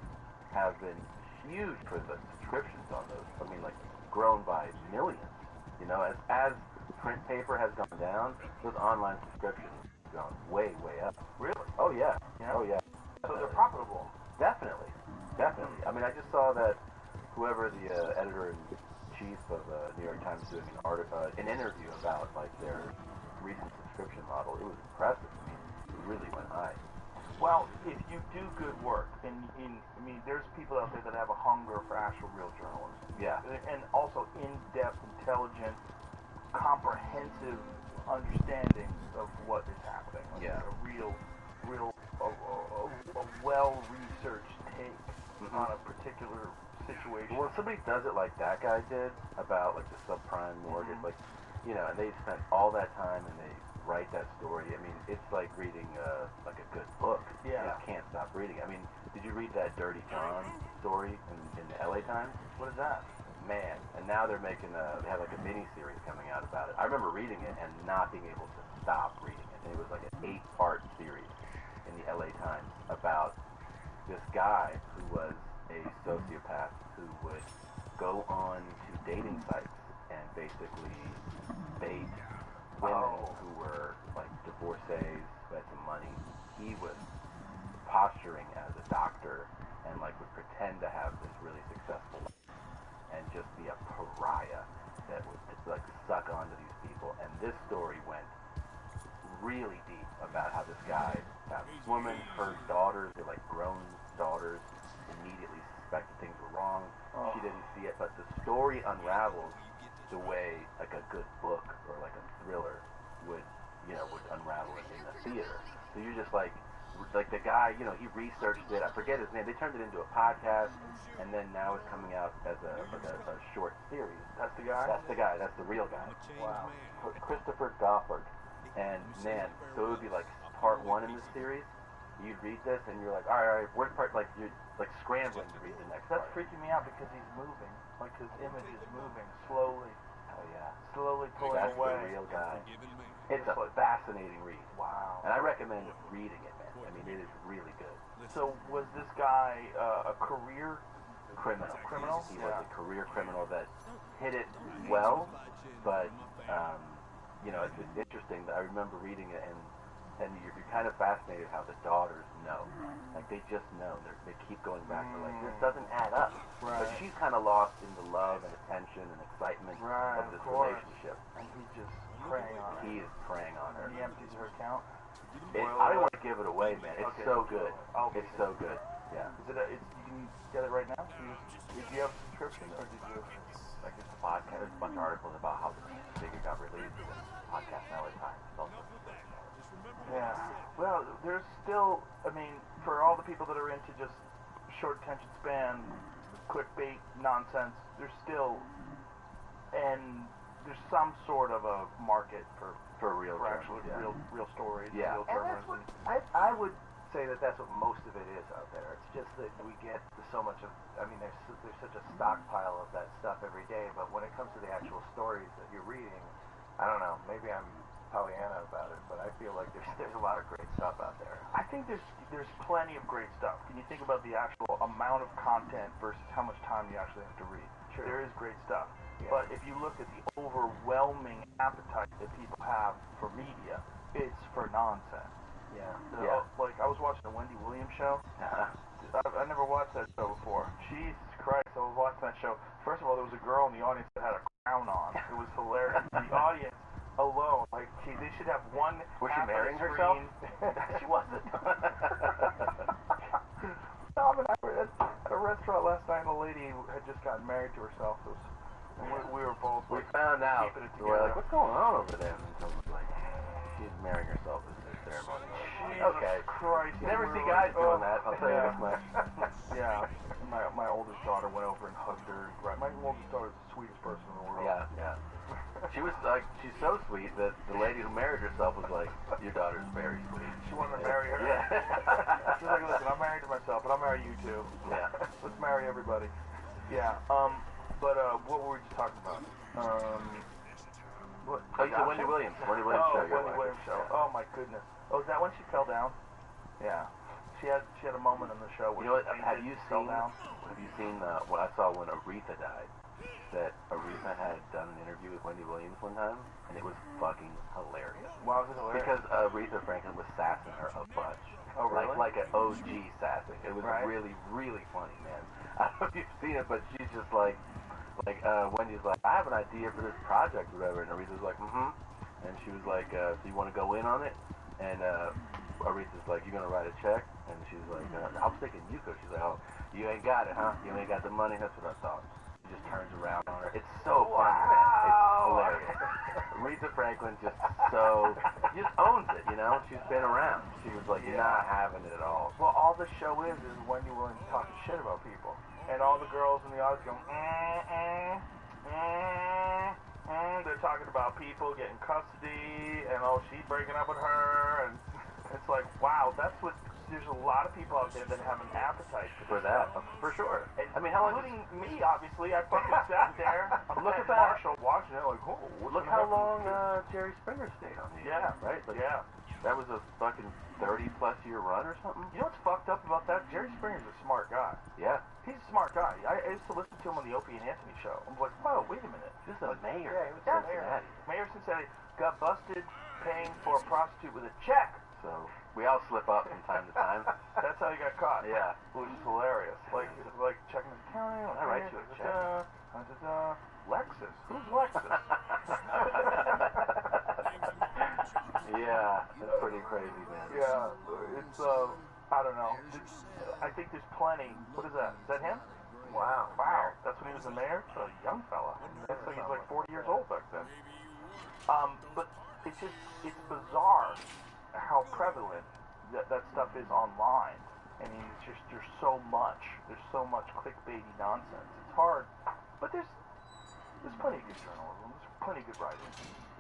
A: have been huge for the subscriptions on those. I mean, like, grown by millions. As print paper has gone down, those online subscriptions have gone way, way up.
C: Really?
A: Oh, yeah.
C: Yeah.
A: Oh, yeah.
C: So they're profitable.
A: Definitely. I mean, I just saw that whoever the editor-in-chief of New York Times is doing an interview about, like, their recent subscription model. It was impressive. I mean, it really went high.
C: Well, if you do good work, I mean, there's people out there that have a hunger for actual real journalism.
A: Yeah.
C: And also in-depth, intelligent, comprehensive understanding of what is happening. Like a real, a well-researched take on a particular situation.
A: Well, when somebody does it like that guy did about, like, the subprime mortgage, like, and they spent all that time and they write that story. I mean, it's like reading like a good book.
C: Yeah.
A: You just can't stop reading. I mean, did you read that Dirty John story in the LA Times?
C: What is that?
A: Man, and now they're making they have like a mini series coming out about it. I remember reading it and not being able to stop reading it. And it was like an 8-part series in the LA Times about this guy who was a sociopath who would go on to dating sites and basically bait women who were like divorcees, who had some money. He was posturing as a doctor and like would pretend to have this really successful life and just be a pariah that would like suck onto these people. And this story went really deep about how this guy found this woman, her daughters, they're like grown daughters, immediately suspected things were wrong. She didn't see it, but the story unravels the way like a good book or like a thriller would unravel it in the theater. So you're just like the guy, he researched it. I forget his name. They turned it into a podcast, and then now it's coming out as a short series.
C: That's the guy?
A: That's the guy. That's the real guy.
C: Wow.
A: Christopher Goffard. And man, so it would be like part one in the series. You'd read this, and you're like, all right, where's part? Like you're like scrambling to read the next.
C: That's
A: part.
C: freaking me out because he's moving. Like his image is moving slowly.
A: Oh yeah.
C: Slowly pulling
A: That's
C: away.
A: the real guy. It's a fascinating read.
C: Wow.
A: And I recommend reading it, man. I mean, it is really good.
C: So was this guy a career
A: Criminal.
C: criminal?
A: He was a career criminal that hit it well, but it's interesting that I remember reading it, and you're kind of fascinated how the daughters know. Like they just know. They keep going back to like this doesn't add up.
C: Right.
A: But she's kind of lost in the love and attention and excitement of this relationship.
C: And he's just preying on her.
A: He is preying on her.
C: And he empties her account.
A: I don't want to give it away, man. It's
C: Okay.
A: so good.
C: Okay.
A: It's so good. Yeah.
C: Is it? You can get it right now. Did you have a subscription or did you?
A: Like it's a podcast. There's a bunch of articles about how big it got released. And podcast now at times.
C: Yeah. Well, there's still. I mean, for all the people that are into just short attention span, clickbait nonsense, there's still, and there's some sort of a market for
A: real
C: actually
A: journalism,
C: real stories,
A: Yeah.
C: real
B: And that's
C: journalism.
B: what I would say that's what most of it is out there. It's just that we get so much of. I mean, there's such a stockpile of that stuff every day. But when it comes to the actual stories that you're reading, I don't know. Maybe I'm Pollyanna about it, but I feel like there's a lot of great stuff out there.
C: I think there's plenty of great stuff. Can you think about the actual amount of content versus how much time you actually have to read?
B: Sure.
C: There is great stuff.
B: Yeah.
C: But if you look at the overwhelming appetite that people have for media, it's for nonsense.
B: Yeah.
C: Like I was watching the Wendy Williams show. I never watched that show before. Jesus Christ, I was watching that show. First of all, there was a girl in the audience that had a crown on. It was hilarious. The audience alone, like, they should have one.
A: Was she
C: half of the
A: marrying herself?
C: screen. She wasn't. Tom and I were at a restaurant last night, and a lady had just gotten married to herself. And we were both.
A: We
C: like,
A: found out.
C: keeping it
A: We're
C: together.
A: like, what's going on over there? And someone was like, she's marrying herself in this ceremony.
C: Jesus
A: Okay.
C: Christ.
A: You never
C: we
A: see
C: were
A: guys
C: like,
A: doing that. I'll tell you
C: yeah.
A: this much.
C: Yeah. My oldest daughter went over and hugged her. My oldest daughter is the sweetest person in the world.
A: Yeah, yeah. She was like, she's so sweet that the lady who married herself was like, your daughter's very sweet.
C: She wanted to marry her.
A: Yeah.
C: She's like, listen, I'm married to myself, but I'll marry you too.
A: Yeah.
C: Let's marry everybody. Yeah. But what were we just talking about? What?
A: Oh, you said Wendy Williams. Wendy Williams show. you're
C: Wendy
A: watching.
C: Williams show. Oh my goodness. Oh, is that when she fell down? Yeah. She had a moment in the show where
A: You know what?
C: she
A: Have you
C: fell
A: seen?
C: down.
A: Have you seen what I saw when Aretha died? That Aretha had done an interview with Wendy Williams one time, and it was fucking hilarious.
C: Why was it hilarious?
A: Because Aretha Franklin was sassing her a bunch.
C: Oh, really?
A: Like an OG sassing. It was
C: Right.
A: really, really funny, man. I don't know if you've seen it, but she's just like Wendy's like, I have an idea for this project or whatever, and Aretha's like, and she was like, so you want to go in on it? And Aretha's like, you gonna write a check? And she's like, I was thinking you could. She's like, oh, you ain't got it, huh? You ain't got the money? That's what I thought. She just turns around on her. It's so funny, man. It's hilarious. Aretha Franklin just owns it, you know? She's been around. She was like, not having it at all.
C: Well, all the show is Wendy Williams talking shit about people. And all the girls in the audience go, they're talking about people getting custody, and she's breaking up with her, and it's like, wow, there's a lot of people out there that have an appetite
A: For that, for sure.
C: And
A: I mean, how long?
C: including me, obviously. I fucking sat there. I'm
A: Look
C: at
A: at that.
C: Marshall watching it, like, oh, what's
A: Look
C: gonna
A: how
C: happen?
A: long Jerry Springer stayed on the air, right? Like,
C: Yeah.
A: That was a fucking 30-plus year run or something.
C: You know what's fucked up about that? Jerry Springer's a smart guy.
A: Yeah.
C: He's a smart guy. used to listen to him on the Opie and Anthony show. I'm like, whoa, wait a minute.
A: This is a mayor.
B: Yeah, he was
C: Yeah,
B: Cincinnati.
C: Mayor of Cincinnati got busted paying for a prostitute with a check.
A: So we all slip up from time to time.
C: That's how he got caught.
A: Yeah.
C: Which is hilarious. Like checking his accounting.
A: I write you a check.
C: Lexus. Who's Lexus?
A: Yeah, that's pretty crazy, man.
C: Yeah, it's I don't know. I think there's plenty. What is that? Is that him?
B: Wow.
C: Wow, that's when he was the mayor. A young fella. Looks like he's like 40 years old back then. But it's bizarre how prevalent that stuff is online. I mean, it's just there's so much clickbaity nonsense. It's hard, but there's plenty of good journalism. There's plenty of good writing.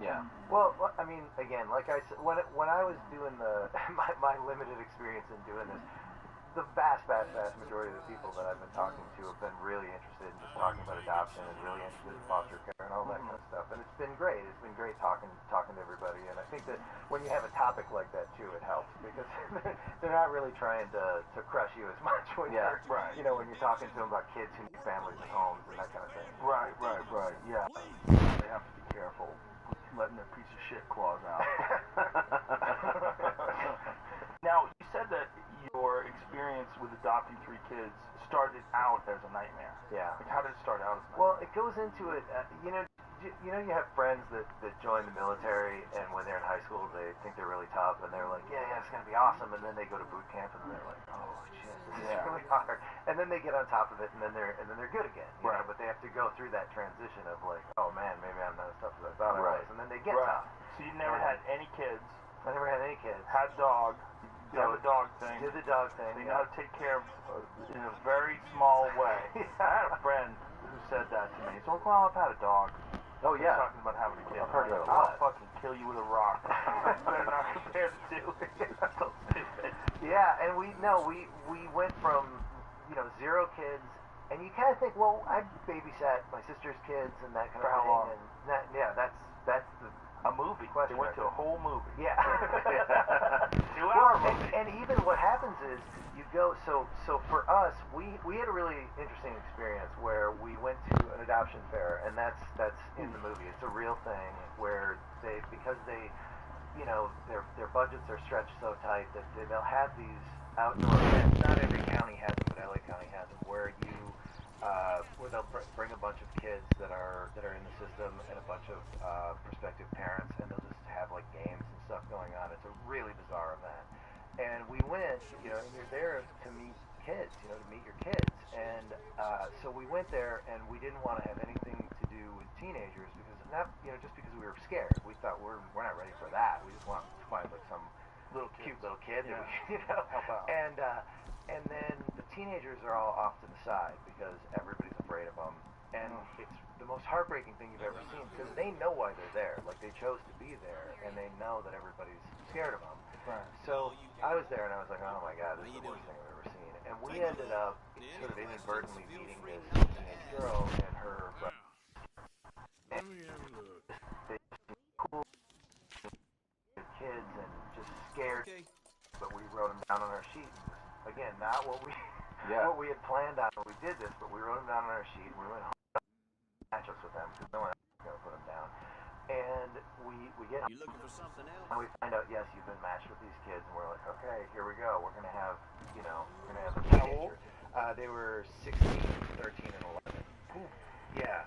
A: Yeah.
B: Well, I mean, again, like I said, when I was doing my limited experience in doing this, the vast majority of the people that I've been talking to have been really interested in just talking about adoption and really interested in foster care and all that kind of stuff. And it's been great. It's been great talking to everybody. And I think that when you have a topic like that too, it helps because they're not really trying to crush you as much when you're when you're talking to them about kids who need families and homes and that kind of thing.
C: Right. Yeah. They have to be careful letting their piece of shit claws out. Now, you said that your experience with adopting 3 kids started out as a nightmare.
B: Yeah.
C: Like, how did it start out as a nightmare?
B: Well, it goes into it. You have friends that join the military, and when they're in high school, they think they're really tough, and they're like, yeah, it's gonna be awesome. And then they go to boot camp, and they're like, oh shit, this is really hard. And then they get on top of it, and then they're good again. You know? But they have to go through that transition of like, oh man, maybe I'm not as tough as I thought I was, and then they get tough.
C: So you never had any kids.
B: I never had any kids.
C: Had dog. Did the dog thing.
B: Did the dog thing.
C: So you know how to take care of in a very small way. I had a friend who said that to me. He's like, well, I've had a dog.
B: Oh yeah.
C: Talking about having a kid.
B: I've heard that a
C: I'll
B: lot.
C: fucking kill you with a rock. Better not compare the two. So stupid.
B: Yeah, and we went from 0 kids, and you kind of think, well, I babysat my sister's kids and that kind
C: For
B: of
C: how
B: thing.
C: long?
B: And that's the
C: A movie. They went to a whole movie.
B: Yeah.
C: 2-hour movie.
B: And even what happens is you go. So for us, we had a really interesting experience where we went to an adoption fair, and that's in the movie. It's a real thing where because their budgets are stretched so tight that they'll have these outdoor events. Not every county has them, but LA County has them, where they'll bring a bunch of kids that are in the system and a bunch of prospective parents, and they'll just have like games and stuff going on. It's a really bizarre event. And we went, and you're there to meet kids, to meet your kids. And so we went there, and we didn't want to have anything to do with teenagers because just because we were scared. We thought we're not ready for that. We just want to find like some cute little kid that we help out. And then the teenagers are all off to the side because everybody's afraid of them. And it's the most heartbreaking thing you've ever seen because they know why they're there. Like, they chose to be there, and they know that everybody's scared of them.
C: Right.
B: So I was there, and I was like, oh my God, this is the worst thing I've ever seen. And we ended up sort of inadvertently meeting this teenage girl and her brother.
D: Let me have a look.
B: They cool kids and just scared, but we wrote them down on our sheet. Again, not what we had planned on when we did this, but we wrote them down on our sheet. We went home matchups with them because no one else was going to put them down. And we get
E: You looking for something else?
B: and we find out, yes, you've been matched with these kids, and we're like, okay, here we go. We're going to have, we're going to have a teenager. They were 16, 13, and 11. Yeah.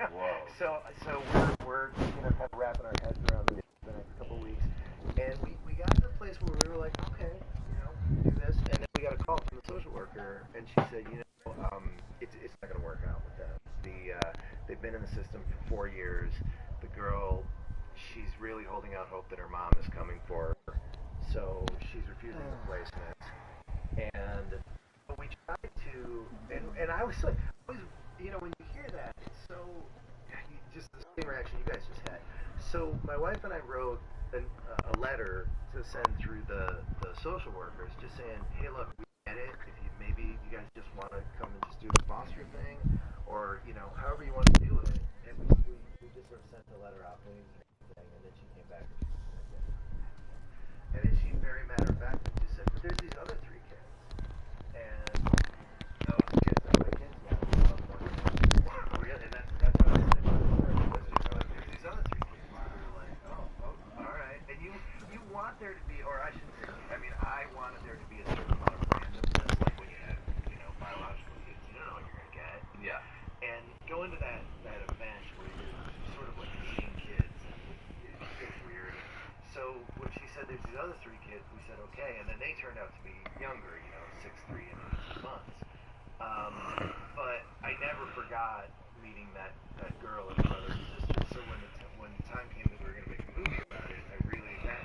A: Whoa.
B: So we're kind of wrapping our heads around this the next couple of weeks, and we got to the place where we were like, okay, do this, and then we got a call from the social worker, and she said, it's not going to work out with them. They've been in the system for 4 years. The girl, she's really holding out hope that her mom is coming for her, so she's refusing the placement. And we tried to, and I was like, when you hear that, it's so, just the same reaction you guys just had. So my wife and I wrote a letter to send through the social workers, just saying, hey, look, we get it. If maybe you guys just want to come and just do the foster thing, or however you want to do it. And we just sort of sent the letter out, and then she came back and she was like, yeah. And then she very matter of fact just said, but there's these other 3 kids, and those kids are my kids now. forgot meeting that girl and brother and sister. So when the time came that we were going to make a movie about it, that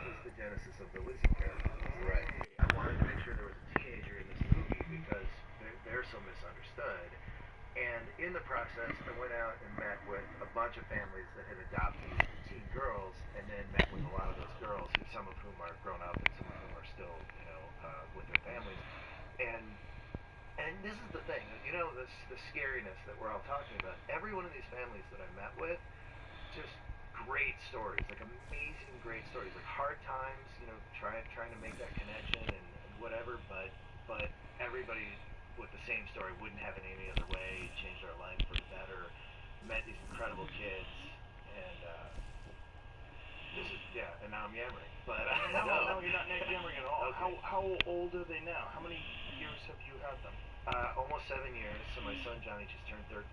B: was the genesis of the Lizzie character.
A: Right.
B: I wanted to make sure there was a teenager in this movie because they're so misunderstood. And in the process, I went out and met with a bunch of families that had adopted teen girls, and then met with a lot of those girls, some of whom are grown up and some of whom are still, with their families. And this is the thing, the scariness that we're all talking about. Every one of these families that I met with, just great stories, like amazing great stories, like hard times, trying to make that connection and whatever, but everybody with the same story, wouldn't have it any other way, changed our life for the better, met these incredible kids, and and now I'm yammering, but
C: No, you're not yammering at all.
B: Okay.
C: How old are they now? How many years have you had them?
B: Almost 7 years, so my son Johnny just turned 13,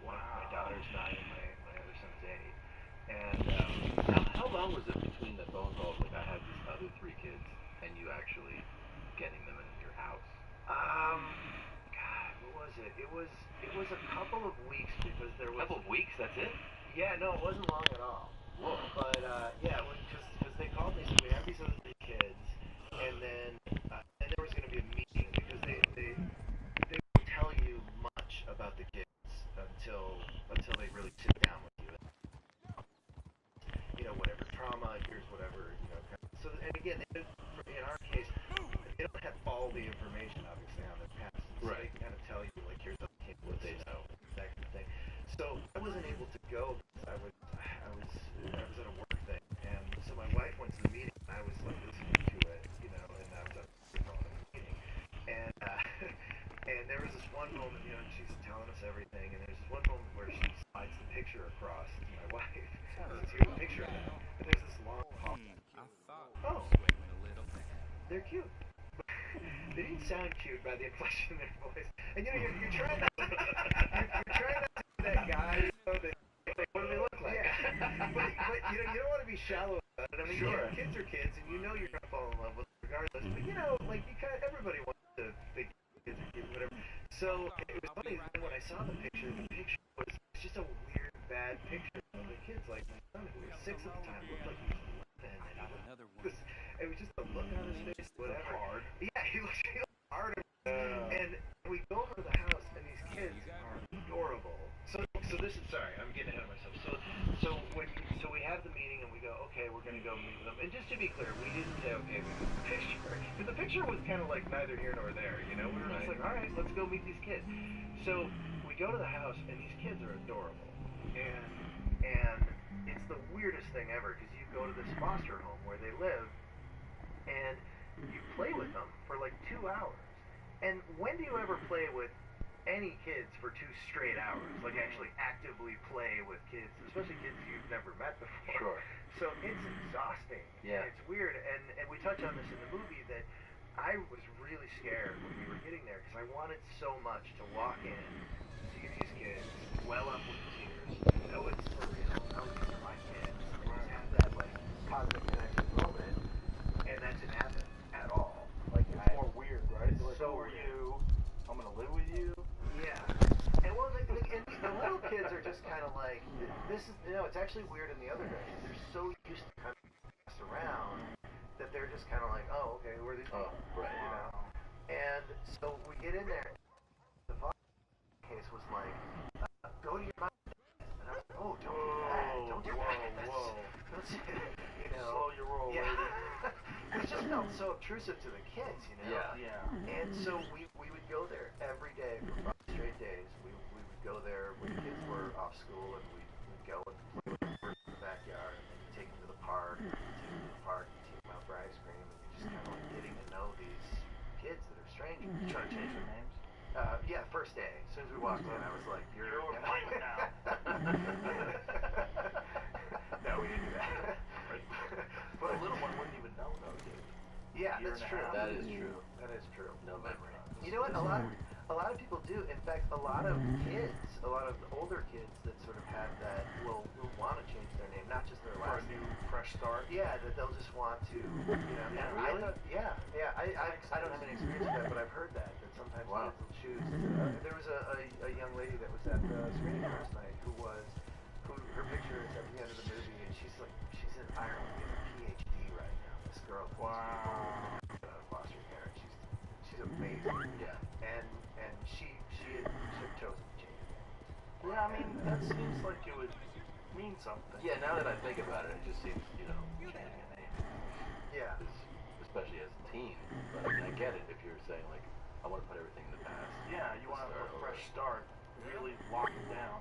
B: my daughter's 9, and my other son is 8, and
A: How long was it between the phone calls, like I have these other 3 kids, and you actually getting them in your house?
B: God, what was it? It was a couple of weeks because there was.
A: A couple of weeks, that's it?
B: Yeah, no, it wasn't long at all.
A: Whoa.
B: But because they called me and said we have these other 3 kids, and then there was going to be a meeting because they don't tell you much about the kids until they really sit down with you. Whatever trauma, here's whatever, So, and again, in our case, they don't have all the information, obviously, on their past. So
A: Right.
B: they kind of tell you, like, here's the kids, what they know, that kind of thing. So I wasn't able to go because I was at a work thing, and so my wife went to the meeting, and I was like listening to it, and I was at the meeting, and and there was this one moment, she's telling us everything, and there's this one moment where she slides the picture across to my wife. Says, here's a picture of them. And there's this long pause. Oh, they're cute. They didn't sound cute by the inflection in their voice. And you're trying not to, you're trying not to be that guy, that, like, what do they look like? Yeah. but you don't want to be shallow about it. I mean,
A: Sure.
B: Kids are kids, and you're gonna fall in love with them regardless. But everybody wants to think kids are cute, whatever. So it was funny when I saw the picture was just a weird, bad picture of the kids. Like my son, who was 6 at the time, looked like he was 11, and it was just the look on his face, whatever.
C: Hard.
B: Yeah, he looked hard. And we go over to the house, and these kids are adorable. So this is, sorry, I'm getting ahead of myself. So we have the meeting, and we go, okay, we're gonna go meet with them. And just to be clear, we didn't say, okay, we got the picture, because the picture was kind of like neither here nor there. We were just like, all right, let's go meet these kids. So we go to the house, and these kids are adorable, and it's the weirdest thing ever, because you go to this foster home where they live, and you play with them for like 2 hours. And when do you ever play with any kids for 2 straight hours? Like actually actively play with kids, especially kids you've never met before.
A: Sure.
B: So it's exhausting.
A: Yeah.
B: And it's weird. And we touch on this in the movie that I was really scared when we were getting there because I wanted so much to walk in, see these kids, well up with tears, know it's for real, know these are my kids, and just have that like positive connection moment. And that didn't happen at all. Like
C: It's more weird, right? Like,
B: so
C: who are
B: weird.
C: you? I'm gonna live with you.
B: Yeah. And and the little kids are just kind of like, this is, it's actually weird in the other direction. They're so used to kind of mess around that they're just kind of like, oh, okay, who are these people?
A: Right.
B: And so we get in there. The father case was like, go to your mom. And I was like, oh, don't do that. Don't do that. That's,
C: Slow your roll,
B: yeah.
C: lady.
B: It just felt so obtrusive to the kids,
C: Yeah.
B: And so we would go there every day for 5 straight days. We would go there when the kids were off school, and we'd go and play with them in the backyard, and then you take them to the park, and take them out for ice cream, and you're just kind of like getting to know these kids that are strangers.
C: You trying to change their names?
B: Yeah, first day. As soon as we walked in, I was like, you're
C: a woman now.
B: No, we didn't do that.
C: But a little one wouldn't even know, though, dude.
B: Yeah,
C: Year
B: that's
C: and a
B: true.
C: half.
A: That is true.
B: That is true.
A: No memory.
B: You know what? A lot of people do. In fact, a lot of kids, a lot of older kids that sort of have that will want to change their name, not just their
C: For
B: last
C: a new,
B: name.
C: fresh start.
B: Yeah, that they'll just want to,
C: Yeah,
B: I
C: really?
B: thought, I don't have any experience with that, but I've heard that sometimes
A: Wow.
B: kids will choose. There was a young young lady that was at the screening last night who her picture is at the end of the movie, and she's in Ireland getting a PhD right now. This girl,
C: Wow.
B: foster parent. She's amazing.
A: Yeah.
B: And she had chosen Jade.
C: Yeah, I mean, that seems like it would mean something.
A: Yeah, now that I think about it, it just seems, changing a name.
B: Yeah.
A: Especially as a teen. But I mean, I get it if you're saying, like, I want to put everything in the past.
C: Yeah, you want to have a fresh start, really lock it down.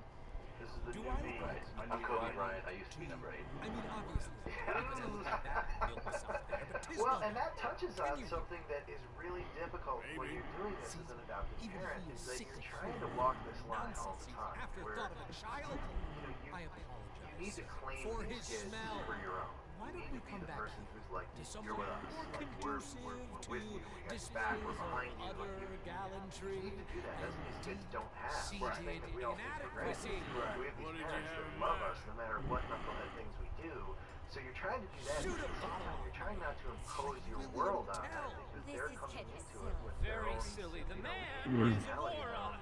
C: This is the new me.
A: Right.
C: It's my
A: I'm
C: new
A: Kobe
C: life.
A: Bryant. I used to be number 8.
E: I mean, obviously.
B: Well, and that touches on something that is really difficult when you're doing this as an adopted parent, is that you're trying to walk this line all the time. Where
E: I
B: you
E: apologize.
B: need to claim
E: For
B: these
E: his
B: kids
E: smell.
B: for your own.
E: Why
B: You
E: don't
B: need
E: we
B: to be
E: come
B: the
E: back
B: person who's like,
E: to something
B: you're with us.
E: more
B: Like, we're with you. We got your back. We're behind you. Like, you need to do that. That's what these kids don't have. Right. Thing that we all take for granted.
C: Right.
B: We have these parents that love us no matter what knucklehead things we do. So you're trying to do that, but at the same time, you're trying not to impose your world on them because they're coming into it with their
F: Very
B: own,
F: silly. The man is a
B: mentality,
F: moron.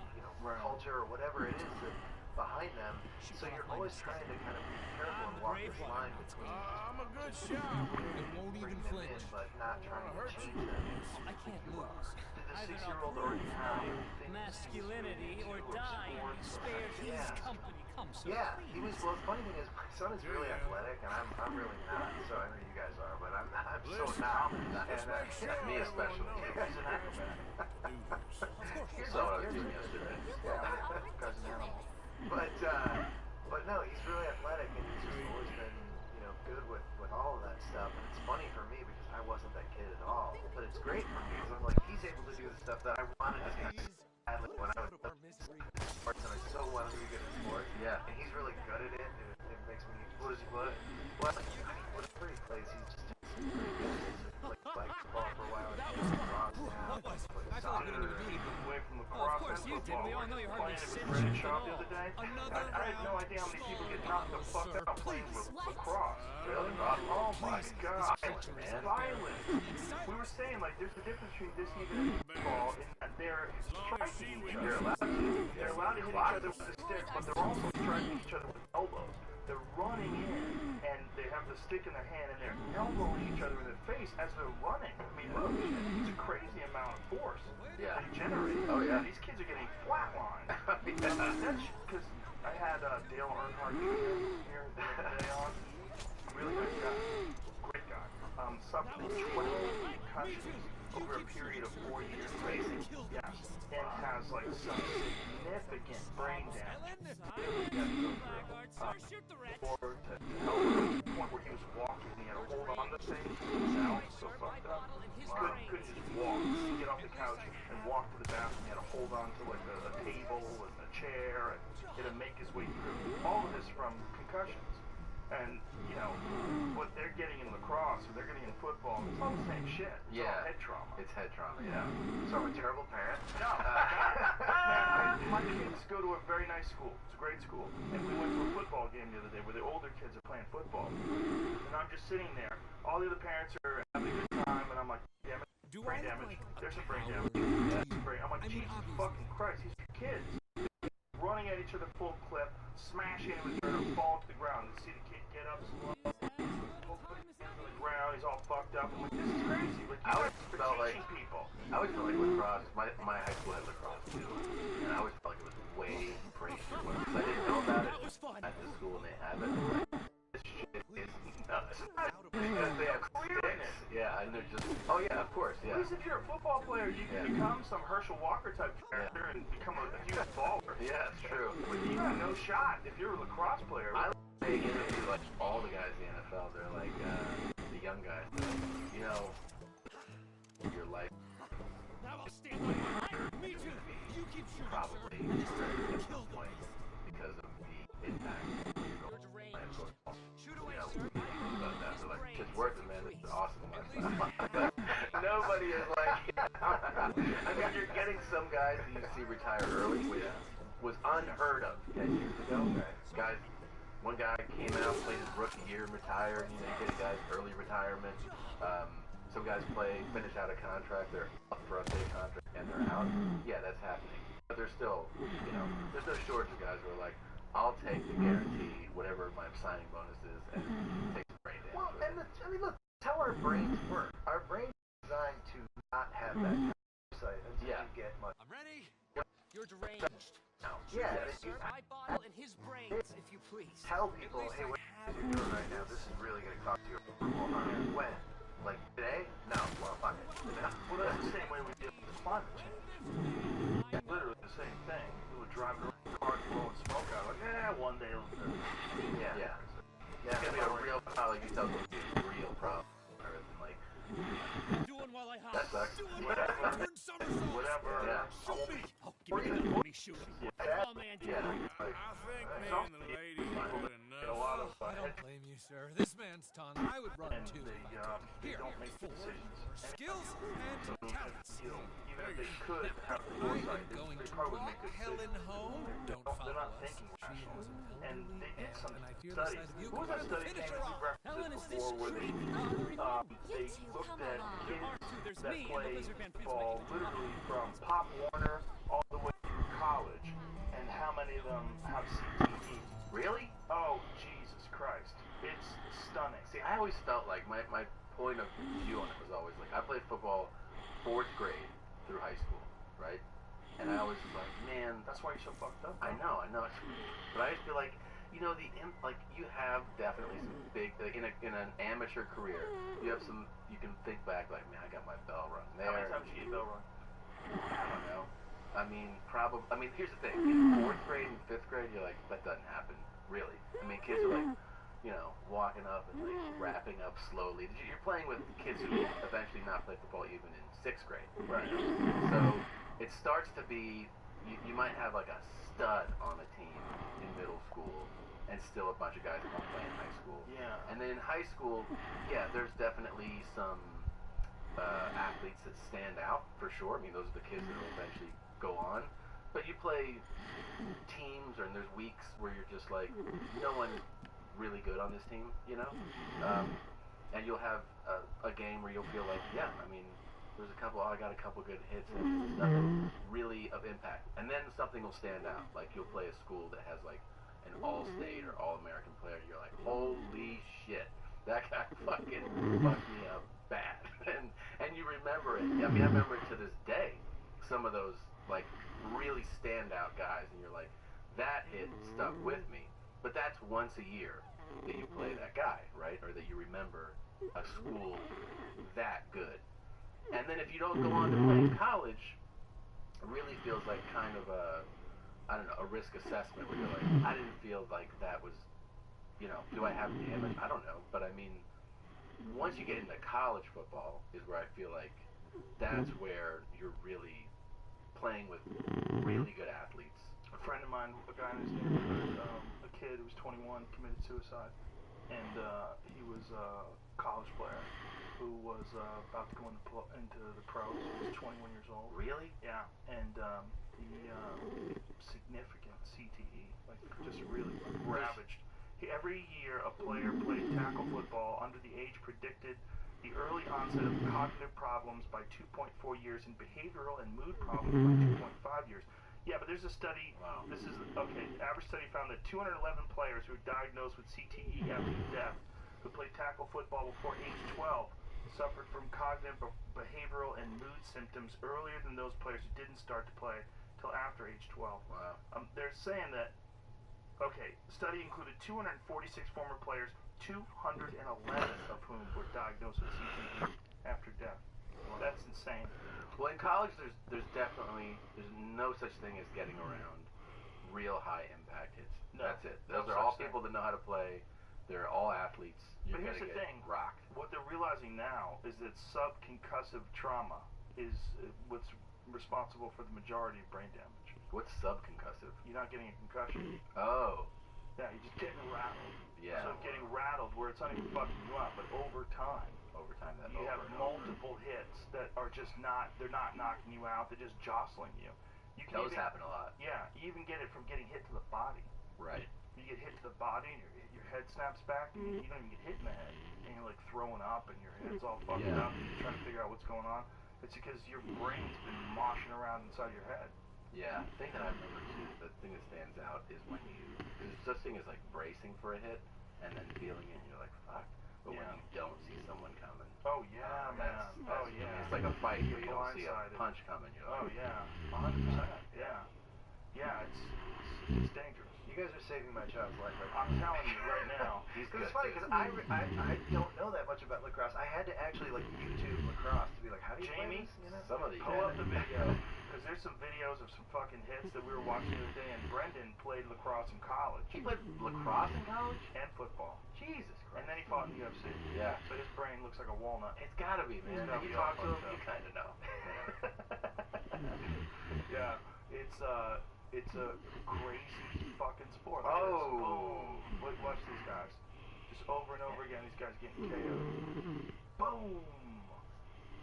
B: culture or whatever it is that behind them. So you're always trying to kind of be careful and walk this line between
D: I'm a good shot.
E: It won't even
B: bringing them in,
E: flinch.
B: but not trying to change them.
E: I can't lose.
B: Did the
F: I don't
B: 6-year-old
F: know.
B: already have things
F: Masculinity or die and be spared his
B: Yeah.
F: company. Come, so
B: Yeah,
F: please.
B: he was. Well, the funny thing is, my son is really athletic, and I'm really not. So I know you guys are, but I'm so not. And
A: Me especially.
C: He's an acrobat.
A: You saw what I was doing yesterday.
C: Cousin animal.
B: But no, he's really athletic, and he's just always been, good with all of that stuff. And it's funny for me because I wasn't that kid at all. But it's great for me because I'm like, he's able to do the stuff that I wanted to do badly when I was sports, and I so wanted to be good at sports.
A: Yeah.
B: And he's really good at it, and it makes me. What does he play? Whatever he plays, he's just pretty good. Like football for a while, and draws now. Soccer.
C: Away from the
F: Well, of
C: cross
F: course
C: and
F: you did.
C: football.
F: We all know you're hardly
C: Playing with
F: sentient
C: Brendan
F: at
C: Schaub
F: all.
C: the other day.
E: Another
C: I had no idea how many people get knocked the fuck out playing with lacrosse.
A: Really?
C: Oh my god.
A: Violent, man.
C: Violent. We were saying, like, there's a difference between this even and football in that they're striking each other. They're allowed to hit each other with a stick, but they're also striking each other with elbows. They're running in, and they have the stick in their hand, and they're elbowing each other in the face as they're running. I mean, look, it's a crazy amount of force
A: Yeah.
C: they generate.
A: Oh, yeah.
C: These kids are getting flatlined.
A: Yeah.
C: That's because I had Dale Earnhardt Jr. here the other day on. Really nice guy. Great guy. Suffered 12 concussions over a period of 4 years racing. Yes. And has, like, some significant brain damage.
F: Shoot the rat.
C: Or to the point where he was walking, he had to hold on to things. Now he's so fucked up. Couldn't just walk. He'd get off the couch and walk to the bathroom. He had to hold on to like a table and a chair, and he had to make his way through. All of this from concussions. And, what they're getting in lacrosse or they're getting in football, it's all the same shit. It's all
B: Yeah.
C: head trauma.
B: It's head trauma, yeah. So I'm a terrible parent.
C: No. Man, my kids go to a very nice school. It's a great school. And we went to a football game the other day where the older kids are playing football. And I'm just sitting there. All the other parents are having a good time, and I'm like, damn it, brain damage. There's some brain damage. I'm like, Jesus fucking Christ, these kids running at each other full clip, smashing into each other, fall to the ground. You see the kid get up slow, put his hands on the ground, he's all fucked up. I'm like, this is crazy. Like, you
A: I always
C: guys are
A: felt like
C: teaching people.
A: I always felt like lacrosse. My high school had lacrosse too, and I always felt like it was way crazier. Because I didn't know about it at the school, and they have it. This shit is nuts. Because they have sticks. Yeah, and they're just. Oh yeah, of course. Yeah.
C: At least if you're a football player, you can become some Herschel Walker type character and become a huge baller.
A: Yeah, it's true.
C: But you got no shot if you're a lacrosse player.
A: I they interview like all the guys in the NFL. They're like the young guys. They're like, your life
E: Now I'll stand by my life. Me too. You keep shooting.
A: probably started at some point because of the impact.
F: Shoot away,
A: Yeah,
F: sir.
A: we think about that. They're like, it's worth it, man. This is awesome. But nobody is like, I mean, you're getting some guys that you see retire early, which was unheard of 10 years ago. Guys, one guy came out, played his rookie year, retired. You get guys early retirement. Some guys finish out a contract, they're up for a big contract, and they're out. Yeah, that's happening.
B: But there's still, there's no shortage of guys who are like, I'll take the guarantee, whatever my signing bonus is, and take the brain damage. Well, and look, that's how our brains work. Our brains are designed to not have that kind of insight until you get much.
E: I'm ready. You're deranged.
B: Yeah,
F: My bottle and his brains, if you please.
B: tell people, hey, what you're doing right now, this is really going to cost you when? Like today? No, well, fuck it.
C: Well, that's the same way we deal with climate change. Literally the same thing. We would drive around in cars blowing smoke out. Like, one day it'll do.
B: Yeah. It's going to be a real problem. Like you tell them, it's a real problem. Like,
F: Doing while I hide.
B: that sucks.
C: Whatever.
B: Yeah.
F: Oh, give me the money shooting. Oh, man,
B: Yeah.
D: I think me and the lady had
C: Get a lot of
E: I don't blame you, sir. This man's tongue, I would run
C: and
E: too.
C: they don't make the decisions.
E: Skills and talents.
C: Even if they could have the
E: I
C: foresight,
E: am going
C: they
E: to
C: probably
E: walk
C: make good
E: Helen
C: decisions.
E: home. Don't
C: They're
E: follow
C: not
E: us.
C: thinking
E: She
C: rationally.
E: is an
C: And they did
E: elderly
C: some
E: aunt, and I fear the
C: studies.
E: sight of you
C: Who was
E: could
C: that study
E: finish
C: came
E: her
C: we
E: off.
C: referenced
F: Helen,
C: it
F: is this
C: before where they
F: You two,
C: looked
F: come
C: at
F: along.
C: kids
F: There's
C: that
F: me and the
C: play
F: lizard man Prince
C: football
F: making it
C: literally from Pop Warner all the way through college, and how many of them have CTE.
B: Really?
C: Oh, Jesus Christ. It's stunning.
B: See, I always felt like my point of view on it was always like, I played football 4th grade through high school, right? And I always was like, man,
C: That's why you're so fucked up.
B: I know. But I just feel like, like you have definitely some big, in an amateur career, you can think back like, man, I got my bell rung there.
C: How many times did you get bell rung?
B: I don't know. Here's the thing. In 4th grade and 5th grade, you're like, that doesn't happen, really. I mean, kids are like, walking up and like wrapping up slowly. You're playing with kids who will eventually not play football even in 6th grade.
C: Right.
B: So it starts to be, you might have like a stud on a team in middle school and still a bunch of guys who won't play in high school.
C: Yeah.
B: And then in high school, there's definitely some athletes that stand out for sure. I mean, those are the kids that will eventually go on. But you play teams, and there's weeks where you're just like, no one's really good on this team, and you'll have a game where you'll feel like, I got a couple good hits, and nothing really of impact. And then something will stand out. Like you'll play a school that has like an all-state or all-American player, and you're like, holy shit, that guy fucking fucked me up bad. And you remember it. I mean, I remember it to this day. Some of those like really standout guys, and you're like, that hit stuck with me. But that's once a year that you play that guy, right? Or that you remember a school that good. And then if you don't go on to play in college, it really feels like kind of a risk assessment where you're like, I didn't feel like that was, do I have damage? I don't know. But I mean, once you get into college football is where I feel like that's where you're really playing with really good athletes.
C: A friend of mine, a guy in his neighborhood, a kid who was 21, committed suicide. And he was a college player who was about to go into the pros. He was 21 years old.
B: Really?
C: Yeah. And he significant CTE, like just really ravaged. Every year, a player played tackle football under the age predicted the early onset of cognitive problems by 2.4 years and behavioral and mood problems by 2.5 years. Yeah, but there's a study.
B: Wow.
C: This is okay. The average study found that 211 players who were diagnosed with CTE after death, who played tackle football before age 12, suffered from cognitive, behavioral, and mood symptoms earlier than those players who didn't start to play till after age 12.
B: Wow.
C: They're saying that. Okay, the study included 246 former players, 211 of whom were diagnosed with CTE after death. That's insane.
B: Well, in college, there's no such thing as getting around real high impact hits.
C: No,
B: That's it.
C: no
B: Those are all
C: such thing.
B: people that know how to play. They're all athletes. You're
C: But here's
B: gonna
C: the
B: get
C: thing.
B: rocked.
C: What they're realizing now is that subconcussive trauma is what's responsible for the majority of brain damage.
B: What's subconcussive?
C: You're not getting a concussion.
B: Oh,
C: Yeah, you're just getting rattled.
B: yeah.
C: So getting rattled where it's not even fucking you up, but over time,
B: Over time, that
C: you have
B: over and over.
C: multiple hits that are just they're not knocking you out, they're just jostling you. You can
B: Those
C: even,
B: happen a lot.
C: Yeah, you even get it from getting hit to the body.
B: Right.
C: You get hit to the body and your head snaps back, and you don't even get hit in the head, and you're like throwing up, and your head's all fucked
B: Yeah.
C: up, and you're trying to figure out what's going on. It's because your brain's been moshing around inside your head.
A: Yeah, the thing that I remember too, the thing that stands out is when because there's such thing as like bracing for a hit and then feeling it and you're like, fuck. But when you don't see someone coming,
C: Oh yeah, man. Oh
A: I mean,
C: yeah.
A: it's like a fight, but
C: Be
A: you don't see a
C: blindsided.
A: punch coming. You're
C: Oh
A: like,
C: yeah. 100%. Yeah. Yeah, it's dangerous.
B: You guys are saving my child's life right
C: I'm
B: now.
C: telling you right now.
A: he's
B: Because
A: good.
B: it's funny,
A: dude.
B: because I don't know that much about lacrosse. I had to actually like YouTube lacrosse to be like, how do you
C: Jamie,
B: play this? You know?
A: Some of these.
C: Pull up the video, because there's some videos of some fucking hits that we were watching the other day, and Brendan played lacrosse in college.
A: He played lacrosse in college?
C: And football.
A: Jesus
C: And
A: Christ.
C: then he fought in the UFC.
A: Yeah.
C: So his brain looks like a walnut.
A: It's gotta be, man.
C: gotta
A: You
C: be
A: talk to
C: all
A: him,
C: fucked
A: you
C: up.
A: kind of know.
C: Yeah, it's a crazy fucking sport. Look
A: Oh.
C: at this. Boom. Watch these guys. Just over and over again, these guys getting KO'd. Boom.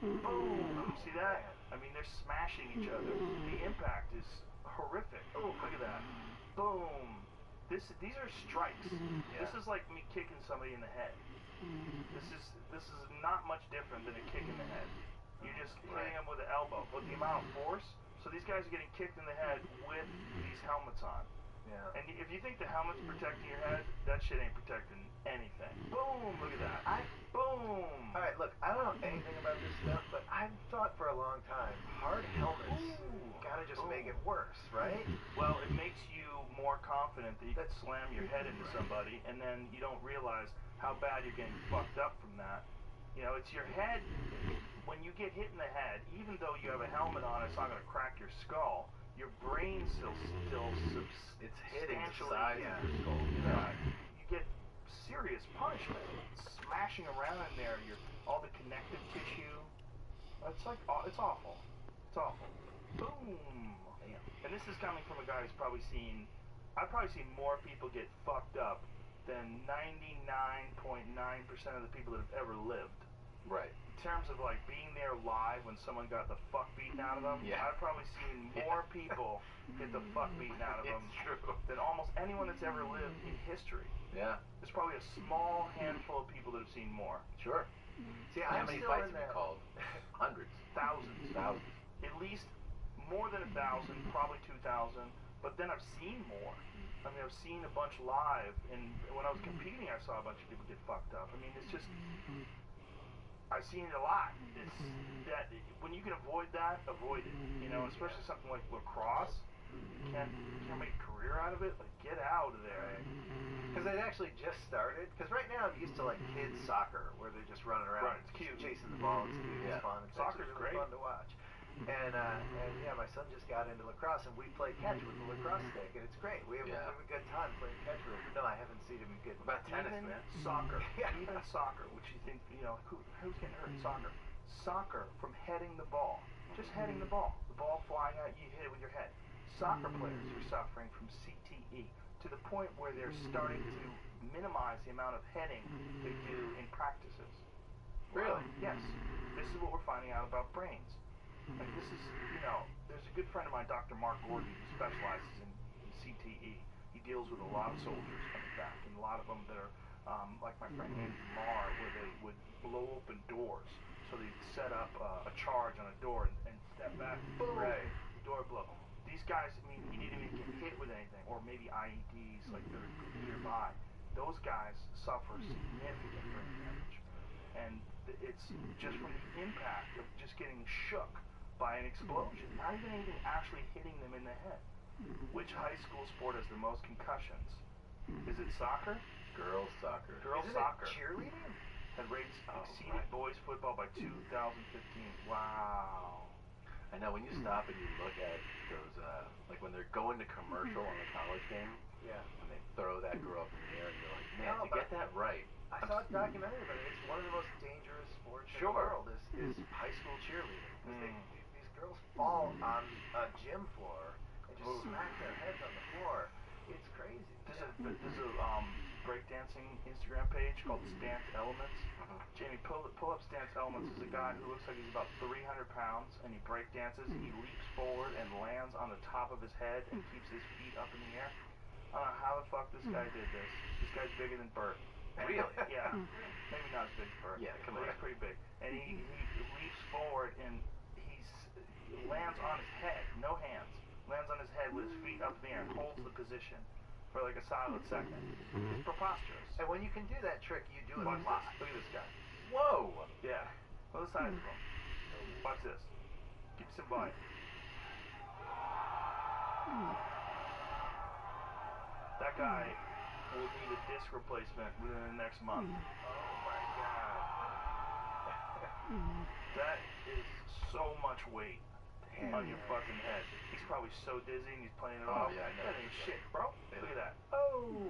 C: Boom. See that? I mean, they're smashing each other. The impact is horrific. Oh, look at that. Boom. These are strikes. This is like me kicking somebody in the head. This is not much different than a kick in the head. You're just hitting them with an elbow. But the amount of force, so these guys are getting kicked in the head with these helmets on.
B: Yeah.
C: And if you think the helmet's protecting your head, that shit ain't protecting anything. Boom, look at that. Boom.
B: All right, look, I don't know anything about this stuff, but I've thought for a long time, hard helmets gotta just make it worse, right?
C: Well, it makes you more confident that you could slam your head into somebody, and then you don't realize how bad you're getting fucked up from that. You know, it's your head. When you get hit in the head, even though you have a helmet on, it's not going to crack your skull. Your brain still
A: It's hitting the
C: substantially-
A: size of your skull. You know?
C: You get serious punishment. It's smashing around in there. All the connective tissue. It's like it's awful. It's awful. Boom. And this is coming from a guy who's probably seen. I've probably seen more people get fucked up than 99.9% of the people that have ever lived.
A: Right.
C: In terms of like being there live when someone got the fuck beaten out of them,
A: Yeah.
C: I've probably seen more people get the fuck beaten out of them
A: It's true.
C: than almost anyone that's ever lived in history.
A: Yeah.
C: There's probably a small handful of people that have seen more.
A: Sure.
B: See,
A: How
B: I'm
A: many
B: still
A: fights
B: in
A: have you
B: that.
A: called? Hundreds.
C: Thousands.
A: Thousands.
C: At least more than 1,000, probably 2,000. But then I've seen more. I mean, I've seen a bunch live, and when I was competing, I saw a bunch of people get fucked up. I mean, it's just, I've seen it a lot. It's that when you can avoid that, avoid it. You know, especially something like lacrosse. You can't make a career out of it. Like, get out of there.
B: Because it actually just started. Because right now I'm used to like kids soccer, where they're just running around,
C: Right, it's cute.
B: chasing the ball. It's cute,
A: Yeah.
B: it's fun. It's
C: Soccer's
B: actually really
C: great.
B: fun to watch. And yeah, my son just got into lacrosse, and we play catch with the lacrosse stick, and it's great. We have a good time playing catch with it. But no, I haven't seen him get
A: About tennis,
C: Even
A: man.
C: soccer,
B: Yeah.
C: even soccer, which you think, you know, who's getting hurt in soccer? Soccer, from heading the ball, just heading the ball flying out, you hit it with your head. Soccer players are suffering from CTE to the point where they're starting to minimize the amount of heading they do in practices.
A: Really?
C: Yes. This is what we're finding out about brains. And this is, you know, there's a good friend of mine, Dr. Mark Gordon, who specializes in CTE. He deals with a lot of soldiers coming back, and a lot of them that are, like my friend Andy Marr, where they would blow open doors. So they'd set up a charge on a door and step back, boom, door blow. These guys, I mean, he didn't even get hit with anything, or maybe IEDs, like they're nearby. Those guys suffer significant brain damage. And it's just from the impact of just getting shook by an explosion, not even anything actually hitting them in the head. Which high school sport has the most concussions? Is it soccer?
A: Girls soccer.
C: Girls
B: Isn't
C: soccer
B: it cheerleading?
C: had rates
A: Oh,
C: exceeded
A: right.
C: boys football by 2015. Wow.
A: I know when you stop and you look at those, like when they're going to commercial on the college game,
B: Yeah.
A: and they throw that girl up in the air, and you're like, man,
B: No,
A: to
B: but
A: get that right.
B: I saw a documentary about it. It's one of the most dangerous sports in the
A: Sure.
B: world is high school cheerleading. Because these girls fall on a gym floor and just
C: Ooh.
B: smack their heads on the floor. It's crazy.
C: There's a breakdancing Instagram page called Stance Elements. Jamie, pull up Stance Elements. Is a guy who looks like he's about 300 pounds, and he breakdances. He leaps forward and lands on the top of his head and keeps his feet up in the air. I don't know how the fuck this guy did this. This guy's bigger than Bert.
A: Really?
C: Yeah. Maybe not as big as Bert.
A: Yeah, come
C: but
A: on.
C: he's pretty big. And he leaps forward and he lands on his head, no hands, lands on his head with his feet up in the air and holds the position for like a solid second. It's preposterous.
B: And when you can do that trick, you do it a
C: Watch
B: lot.
C: this. Look at this guy.
B: Whoa!
C: Yeah. Look at the size of him. Watch this. Keep some volume. That guy will need a disc replacement within the next month.
B: Oh my god.
C: That is so much weight on your fucking head. He's probably so dizzy and he's playing it off.
A: yeah, I know.
C: That ain't shit, bro. Look at that.
B: Oh!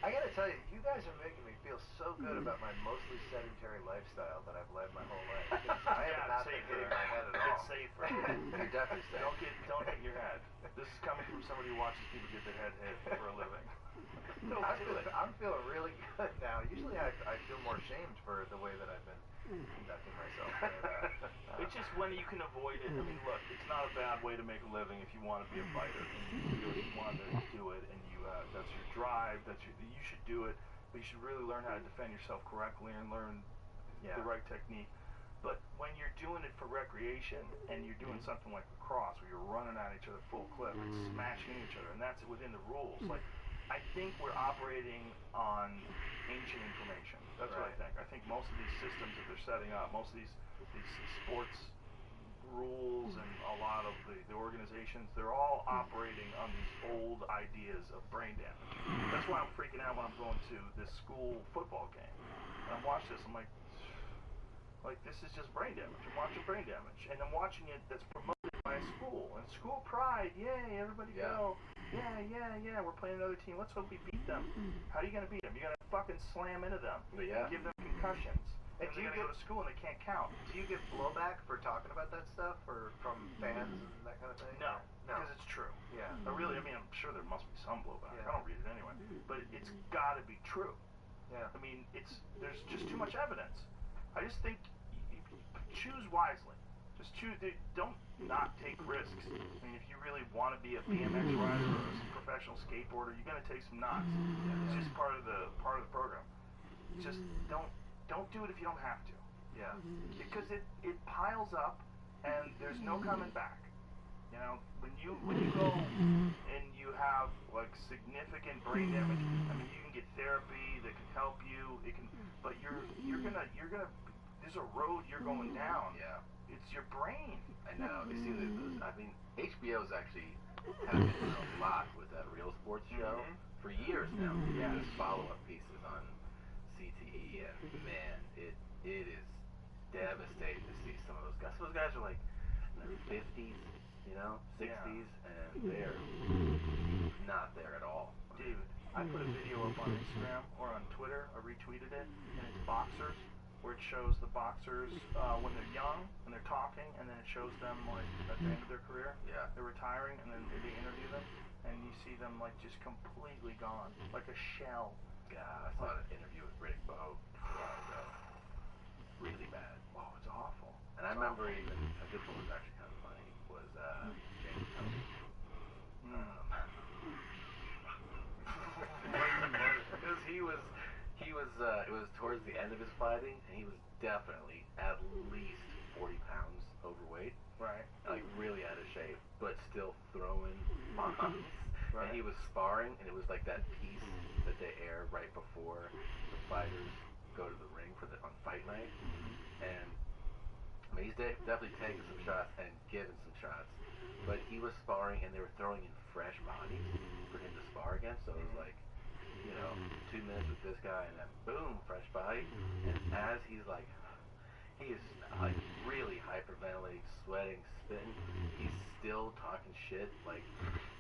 B: I gotta tell you, you guys are making me feel so good about my mostly sedentary lifestyle that I've led my whole life. Because I have not been hitting my head at all.
C: It's safer.
A: You're definitely safe.
C: Don't hit your head. This is coming from somebody who watches people get their head hit for a living. Don't do it.
B: I'm feeling really good now. Usually I feel more shamed for the way that I've been conducting myself. But,
C: It's just when you can avoid it. I mean, look, it's not a bad way to make a living if you want to be a fighter and you really want to do it, and you that's your drive. You should do it, but you should really learn how to defend yourself correctly and learn
B: Yeah.
C: the right technique. But when you're doing it for recreation and you're doing something like lacrosse where you're running at each other full clip and smashing into each other, and that's within the rules, like I think we're operating on ancient information. That's what I
B: Right.
C: think. I think most of these systems that they're setting up, most of these sports rules and a lot of the organizations, they're all operating on these old ideas of brain damage. That's why I'm freaking out when I'm going to this school football game. And I'm watching this, I'm like this is just brain damage. I'm watching brain damage. And I'm watching it that's promoted by a school. And school pride, yay, everybody
A: Yeah.
C: go. Yeah, we're playing another team. Let's hope we beat them. How are you going to beat them? You're going to fucking slam into them.
A: But yeah.
C: And give them concussions.
B: And
C: And
B: do
C: they're
B: you
C: going to go
B: get-
C: to school and they can't count.
B: do you get blowback for talking about that stuff, or from fans and that kind of thing?
C: No,
B: No.
C: because it's true.
B: Yeah.
C: I'm sure there must be some blowback.
B: Yeah.
C: I don't read it anyway. But it's got to be true.
B: Yeah.
C: I mean, there's just too much evidence. I just think you choose wisely. Just choose. Don't not take risks. I mean, if you really want to be a BMX rider or a professional skateboarder, you're gonna take some knocks. It's just part of the program. Just don't do it if you don't have to,
B: Yeah.
C: because it piles up and there's no coming back. You know, when you go and you have like significant brain damage, I mean, you can get therapy that can help you. It can, but you're gonna. There's a road you're going down.
A: Yeah.
C: It's your brain.
A: I know. You see, I mean, HBO's actually have been doing a lot with that Real Sports show
C: Mhm.
A: for years now.
C: Yeah.
A: There's follow-up pieces on CTE, and man, it is devastating to see some of those guys. Some of those guys are like in their 50s, you know, 60s, and they're not there at all.
C: Dude, I put a video up on Instagram or on Twitter. I retweeted it, and it's boxers, where it shows the boxers when they're young and they're talking, and then it shows them like at the end of their career.
A: Yeah.
C: They're retiring, and then they interview them, and you see them like just completely gone, like a shell.
A: Yeah, I saw an interview with Riddick Bowe a while ago. Really bad.
C: Oh, it's awful.
A: And I remember even, a good one was actually kind of funny, was James Toney. Because it was towards the end of his fighting, and he was definitely at least 40 pounds overweight,
C: Right.
A: like really out of shape, but still throwing bombs.
C: Right.
A: And he was sparring, and it was like that piece that they air right before the fighters go to the ring on fight night. And I mean, he's definitely taking some shots and giving some shots, but he was sparring, and they were throwing in fresh bodies for him to spar against. So it was like, 2 minutes with this guy, and then boom, fresh body. And as he's like, he is like really hyperventilating, sweating, spitting, he's still talking shit. Like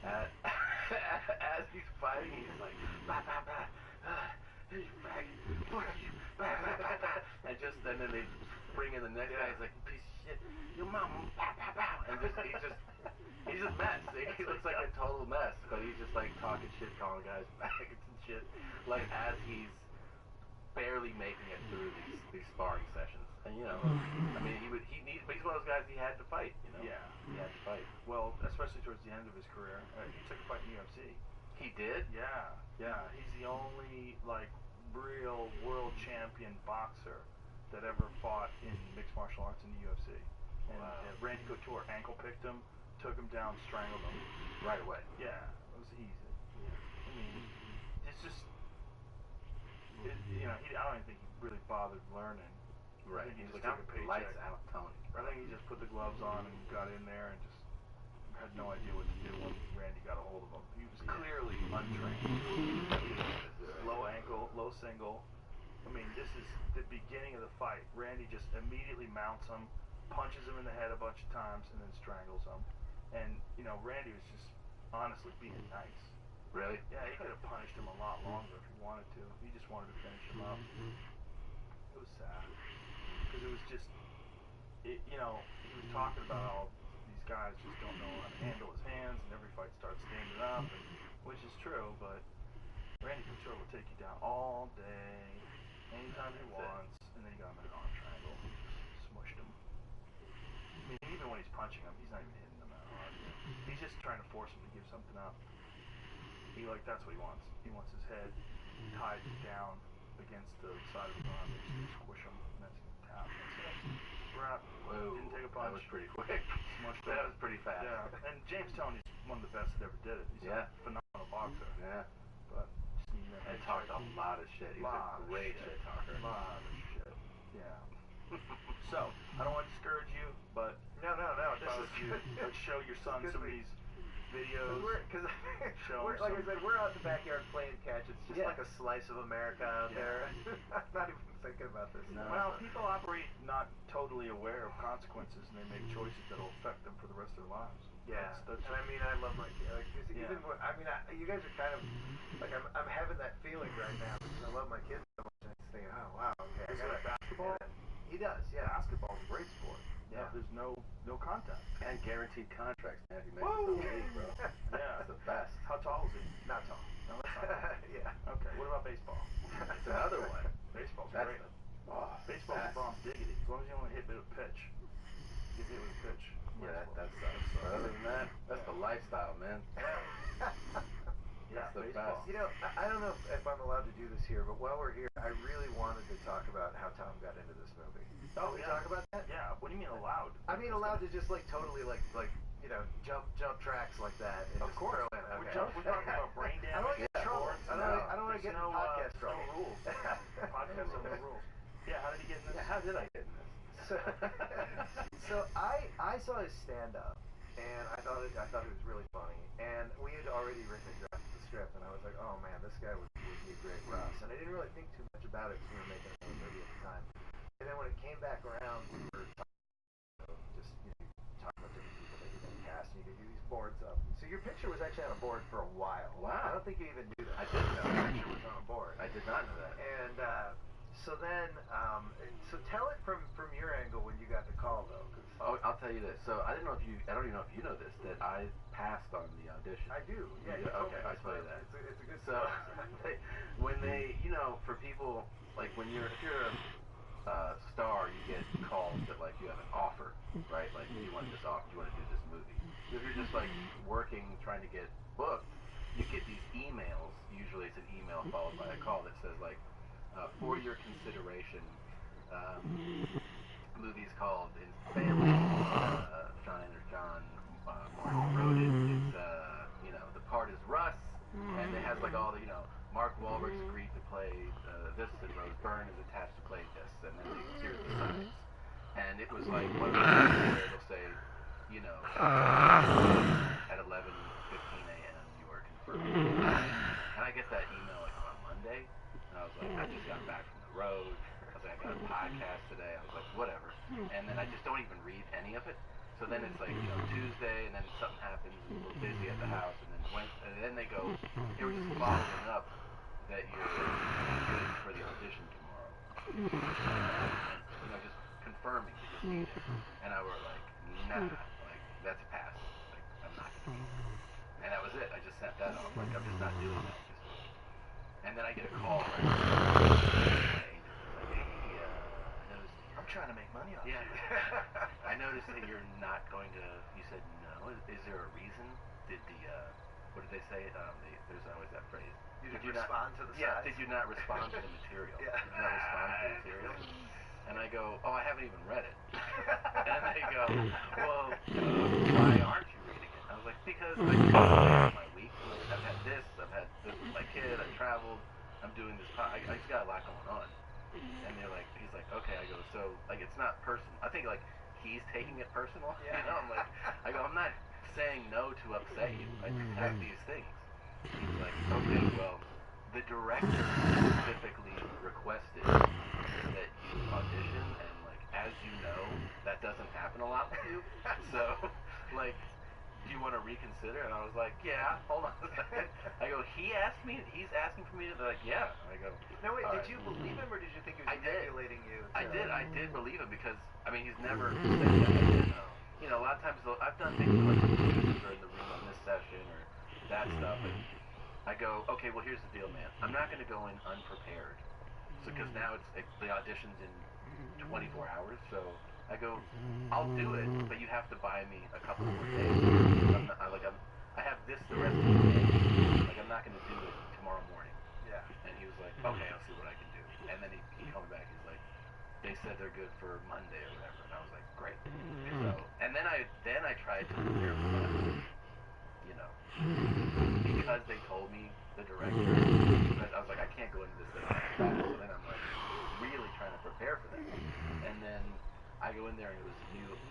A: as he's fighting, he's like, bah, bah, bah, hey, you faggot, fuck you, bah, bah, bah, bah. And then they bring in the next guy. He's like, piece of shit, your mama, bah, bah, bah. And he's just mess. He looks like a total mess, but he's just like talking shit, calling guys faggots and shit, like as he's barely making it through these sparring sessions. And I mean, but he's one of those guys he had to fight.
C: Yeah.
A: He had to fight.
C: Well, especially towards the end of his career, he took a fight in the UFC.
A: He did.
C: Yeah. He's the only like real world champion boxer that ever fought in mixed martial arts in the UFC. And
A: Wow.
C: Randy Couture ankle picked him took him down, strangled him.
A: Right away.
C: Yeah, it was easy. I mean, it's just, I don't even think he really bothered learning.
A: Right.
C: I think he
A: He's
C: just
A: like,
C: took a
A: I'm lights
C: paycheck.
A: out, Tony.
C: I think he just put the gloves on and got in there and just had no idea what to do when Randy got a hold of him. He was clearly untrained. Low ankle, low single. I mean, this is the beginning of the fight. Randy just immediately mounts him, punches him in the head a bunch of times, and then strangles him. And, Randy was just honestly being nice.
A: Really?
C: Yeah, he could have punished him a lot longer if he wanted to. He just wanted to finish him up. It was sad. Because it was just, he was talking about how these guys just don't know how to handle his hands, and every fight starts standing up, which is true, but Randy Couture will take you down all day, anytime he wants, and then he got him in an arm triangle, just smushed him. I mean, even when he's punching him, he's not even hitting him that hard. He's just trying to force him to give something up. That's what he wants. He wants his head tied down against the side of his arm, and just squish him, and that's gonna tap. That's it. Wrap.
A: Whoa.
C: Didn't take a punch.
A: That was pretty quick.
C: Smushed
A: That
C: him.
A: was pretty fast.
C: Yeah, and James Toney's one of the best that ever did it. He's a phenomenal boxer.
A: Yeah.
C: But just need that
A: And
C: head
A: talked
C: check.
A: a lot of shit. He was a great shit talker.
C: A lot of shit. Yeah. So, I don't want to discourage you, but
B: No. This
C: probably
B: is
C: you
B: good.
C: would show your son some of these videos.
B: Because
C: Show him
B: like I
C: some-
B: said, we're out in the backyard playing catch. It's just like a slice of America out there. I'm not even thinking about this.
A: No.
C: Well, people operate not totally aware of consequences, and they make choices that will affect them for the rest of their lives.
B: Yeah,
C: That's
B: and I mean, I love my kid. Like, 'cause even
C: Yeah.
B: when, you guys are kind of like I'm having that feeling right now because I love my kids so much. And I'm just thinking, oh wow, okay.
C: Does he like basketball?
B: He does, yeah.
C: Basketball's a great sport.
B: Yeah.
C: There's no contact.
A: And guaranteed contracts, man. If you make
C: Woo!
A: it to the league, bro.
C: Yeah.
A: That's the best.
C: How tall is he?
B: Not tall.
C: No, that's not.
B: Yeah.
C: Okay. What about baseball?
A: It's another one.
C: Baseball's
A: That's
C: great.
A: Oh,
C: Baseball's a bomb diggity. As long as you only hit with a pitch. Get hit with a pitch.
A: Yeah, that sucks. But other than that, that's the lifestyle, man.
C: Yeah,
A: That's the
C: baseball.
A: best.
B: I don't know if I'm allowed to do this here, but while we're here, I really wanted to talk about how Tom got into this movie.
C: Oh,
B: Can we
C: yeah.
B: talk about that?
C: Yeah. What do you mean allowed?
B: I mean, allowed to just totally jump tracks like that. And
C: Of
B: just
C: course.
B: throw in, okay.
C: We're talking about brain damage.
B: I don't want to get in trouble.
C: sports.
B: I don't want to get in
C: There's
B: podcast
C: no
B: trouble.
C: rules. Podcast have no rules. Yeah. How did he get in this?
A: Yeah, how did I get in this?
B: So I saw his stand up, and I thought it was really funny. And we had already written a draft of the script, and I was like, oh man, this guy would be a great Russ. And I didn't really think too much about it because we were making another movie at the time. And then when it came back around, we were talking about different people that you're going to cast, and you could do these boards up. So your picture was actually on a board for a while.
A: Wow.
B: I don't think you even knew that.
A: I didn't know.
B: Your picture was on a board.
A: I did not know that.
B: And so then, so tell it from your angle when you got the call though. 'Cause
A: Oh, I'll tell you this. So I don't even know if you know this, that I passed on the audition.
B: I do. Yeah.
A: Yeah,
B: you told
A: okay,
B: me
A: I'll
B: this,
A: tell you
B: but
A: that.
B: It's a good
A: So
B: story.
A: when they, for people, like if you're a star, you get calls that like you have an offer, right? Like, do you want this offer? Do you want to do this movie? If you're just like working, trying to get booked, you get these emails. Usually it's an email followed by a call that says like, for your consideration, movies called In Family, John Martin wrote it. It's, the part is Russ, and it has like all the, Mark Wahlberg's agreed to play this, and Rose Byrne is attached to play this, and then here's the sides. And it was like one of those things where it'll say, at 11:15 a.m. you are confirmed. And I get that email like on Monday, and I was like, I just got back from the road. I was like, I got a podcast today. I was like, whatever. And then I just don't even read any of it. So then it's like, Tuesday, and then something happens, and we're busy at the house, and then Wednesday, and then they go, hey, we're just following up that you're good for the audition tomorrow. And, just confirming that you'll be there. And I were like, nah, like, that's a pass. Like, I'm not gonna be there. And that was it. I just sent that off. Like, I'm just not doing that. And then I get a call right away. Like, hey, I noticed.
C: I'm trying to make money off
A: Yeah.
C: you.
A: I noticed that you're not going to. You said no. Is there a reason? Did what did they say? There's always that phrase.
B: You didn't
A: Did you
B: respond to the
A: Yeah.
B: size?
A: Did you not respond to the material?
B: Yeah.
A: Did you not respond to the material? And I go, oh, I haven't even read it. And they go, well, why aren't you reading
B: was like, because I just planned my week. Like, I've had this with my kid, I traveled, I'm doing this, I just got a lot going on. And they're like, he's like, okay, I go, so, like, it's not personal. I think, like, he's taking it personal, you know? I'm like, I'm not saying no to upset you. I just have these things. He's like, okay, well, the director specifically requested that you audition, and, like, as you know, that doesn't happen a lot with you. So, like, do you want to reconsider? And I was like, yeah, hold on a second. I go, he's asking for me to, they're like, yeah. I go,
E: No, wait,
B: all
E: did
B: right.
E: you believe him, or did you think he was
B: I did.
E: manipulating you?
B: I did believe him because, I mean, he's never said that. I didn't know. You know, a lot of times I've done things where, like, the producers are in the room on this session or that stuff, and I go, okay, well, here's the deal, man. I'm not going to go in unprepared. So, because now the audition's in 24 hours, so I go, I'll do it, but you have to buy me a couple more days. I have this the rest of the day. Like, I'm not going to do it tomorrow morning.
E: Yeah.
B: And he was like, okay, I'll see what I can do. And then he comes back, he's like, they said they're good for Monday or whatever. And I was like, great. So, and then I tried to prepare for that, you know, because they told me, the director, I was like, I can't go into this thing like that. So then I'm like, really trying to prepare for that. And then I go in there and it was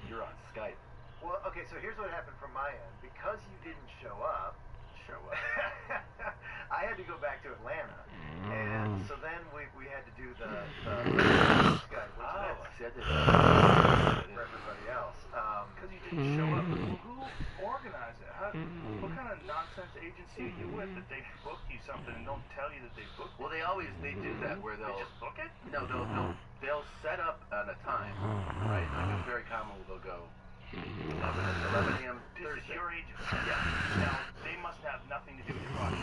B: you're on Skype.
E: Well, okay, so here's what happened from my end. Because you didn't show up, I had to go back to Atlanta. And so then we had to do the Skype, which meant
B: See, I did
E: for everybody else.
C: Because you didn't show up. Well, who organized it? What kind of nonsense agency are you with that they booked you something and don't tell you that they booked it?
B: Well, they do that where
C: They just book it?
B: no, they'll set up at a time, right? Like it's very common where they'll go 11 a.m.
C: This is
B: Thursday.
C: your agent.
B: Yeah,
C: Now, they must have nothing to do with your project.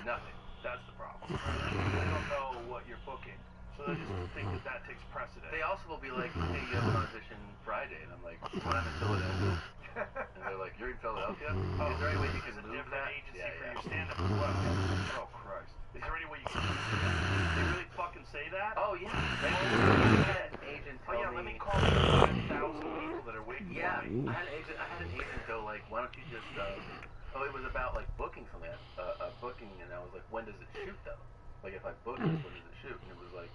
B: nothing.
C: That's the problem. They don't know what you're booking. So they just think that takes precedent.
B: They also will be like, hey, you have an audition Friday, and I'm like, well, I'm in Philadelphia. And they're like, you're in Philadelphia? Is there any way you can
C: There's a
B: move
C: different
B: that?
C: agency
B: Yeah,
C: for
B: yeah.
C: your stand-up as well. Oh, Christ. Is there any way you can move that? They really fucking say that?
B: Oh, yeah. I had an agent
C: Oh,
B: tell
C: yeah,
B: me.
C: let me call the 10,000 people that are waiting
B: Yeah,
C: for me.
B: I had an agent go like, why don't you just, it was about like booking something, booking, and I was like, when does it shoot though? Like if I book it, when does it shoot? And it was like,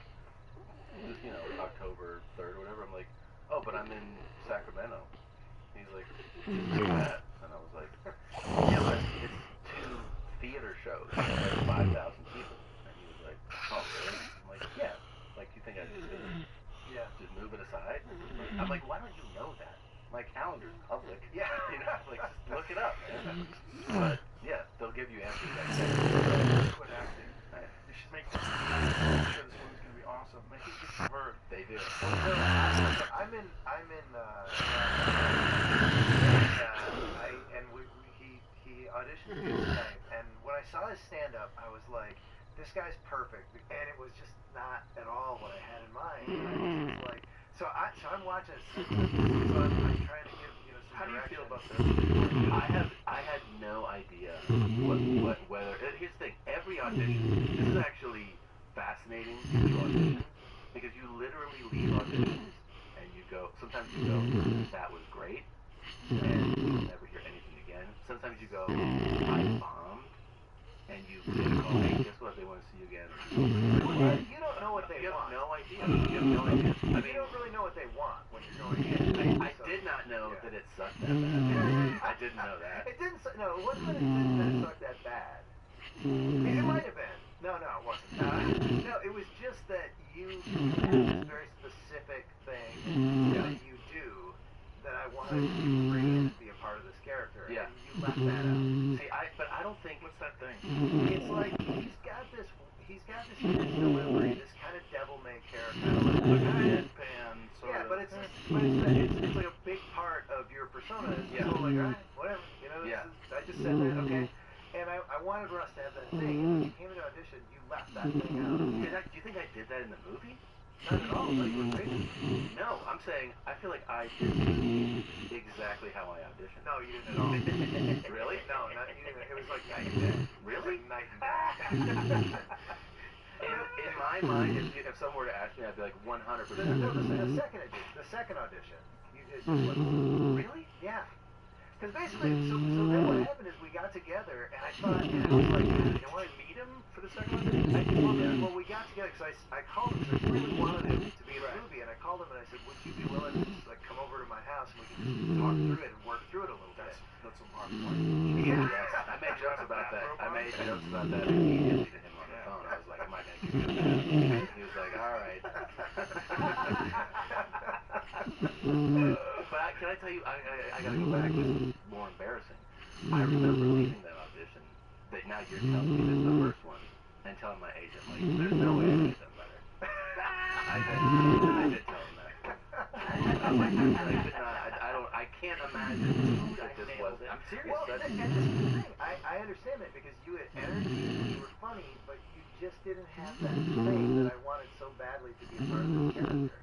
B: just, you know, October 3rd or whatever. I'm like, oh, but I'm in Sacramento. He's like, just do that. And I was like, yeah, but it's 2 theater shows, like 5,000 people. And he was like, oh, really? I'm like, yeah. Like, you think I just move it aside? I'm like, why don't you know that? My calendar's public.
E: Yeah.
B: You know, like, just look it up, man. But, yeah, they'll give you answers that day.
C: Quit acting. You should make this. I'm sure this one's gonna be awesome. Make it get heard.
B: They do.
E: I'm in he auditioned to do Skype, and when I saw his stand-up, I was like, this guy's perfect, and it was just not at all what I had in mind. And I just was like, so I'm watching it, so I'm trying to give some
C: How do you
E: direction.
C: feel about this?
B: I had no idea whether. Here's the thing. Every audition. This is actually fascinating to audition because you literally leave auditions and you go. Sometimes you go, that was great, and you'll never hear anything again. Sometimes you go, I bombed, and you get a call. Hey, guess what? They want to see you again.
E: Well, you don't know what they
B: You have
E: want.
B: no idea. You have no idea. I
E: You
B: mean,
E: don't really know what they want when you're going in.
B: I
E: So-
B: did not know
E: yeah.
B: that it sucked that bad. I didn't know that.
E: It didn't. No, it wasn't that it sucked that bad. It might have been. No, it wasn't. No, it was just that you have this very specific thing that you do that I wanted to bring in and be a part of this character.
B: Yeah.
E: And you left that out.
B: See, but I don't think.
C: What's that thing?
E: It's like he's got this huge delivery, this kind of devil may care kind of like
C: Deadpan sort
E: yeah,
C: of.
E: but it's like a big part of your persona. It's
B: Yeah.
E: sort of like, all right, whatever,
B: Yeah.
E: I just said that, okay. And I wanted Russ to have that thing. And when you came into audition, you left that thing out.
B: Do you think I did that in the movie?
E: Not at all. No, you were great.
B: No, I'm saying I feel like I did exactly how I auditioned.
E: No, you didn't at all.
B: Really?
E: No, you didn't. It was like night and day.
B: Really?
E: Like night and day.
B: In my mind, if someone were to ask me, I'd be like 100%.
E: The second audition, you did.
B: Really?
E: Yeah. Because basically, so then what happened is we got together, and I thought, and I was like, you want to meet him for the second one? Well, we got together because I called him because I really wanted him to be in the movie, and I called him and I said, would you be willing to just, like, come over to my house and we can just talk through it and work through it a little bit?
C: That's a hard point.
E: Yeah.
A: I made jokes about that. I made jokes about that immediately to him on the phone. I was like, am I going to give you a pass? He was like, all right. But can I tell you, I got to go back. This is more embarrassing. I remember leaving that audition. That now you're telling me this is the first one, and telling my agent, like, there's no way I can get them better. I did tell him that. I'm like, I can't imagine that this was. I'm serious.
E: Well, and this is the thing. I understand that because you had energy, you were funny, but you just didn't have that thing that I wanted so badly to be a part of the character.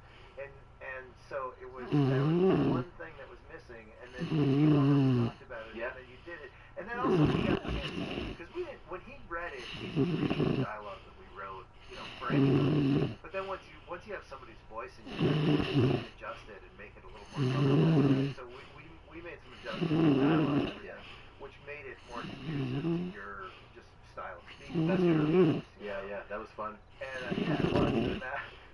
E: And so it was that was the one thing that was missing, and then you talked about it, and then you did it, and then also we got the chance because we didn't. When he read it, he's reading the dialogue that we wrote, for anybody. But then once you have somebody's voice and you can adjust it and make it a little more comfortable. So we made some adjustments to the dialogue, which made it more conducive to your just style of speaking.
A: That's true. Yeah, that was fun.
E: And yeah, it was. And,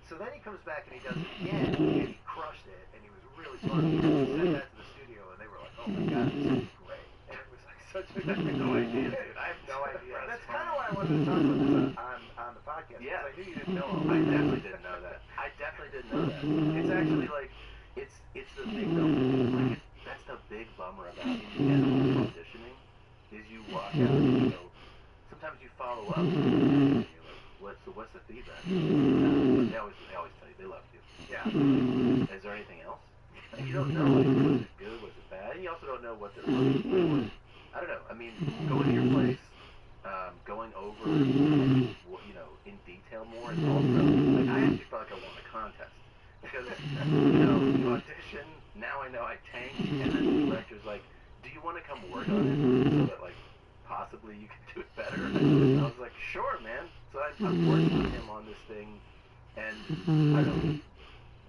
E: so then he comes back and he does it again, and he crushed it, and he was really funny. And he sent that to the studio, and they were like, "Oh my god, this is great!" And it was like such a no idea, dude. I have no idea. That's kind of why I wanted to talk about this on the podcast.
A: Yeah,
E: because I knew you didn't know him.
A: I definitely didn't know that. It's actually like it's the thing though. Like that's the big bummer about independent auditioning is you walk out and you go. Sometimes you follow up. And you're like, what's the feedback? They always tell you they loved you.
E: Yeah.
A: Is there anything else? And you don't know, like, was it good, was it bad? And you also don't know what they're looking for. I don't know. I mean, going to your place, going over, in detail more, and also, like, I actually felt like I won a contest. Because, you audition, now I know I tanked, and then the director's like, do you want to come work on it so that, like, possibly you can do it better? And I was like, sure, man. So I'm working with him on this thing, and I don't know,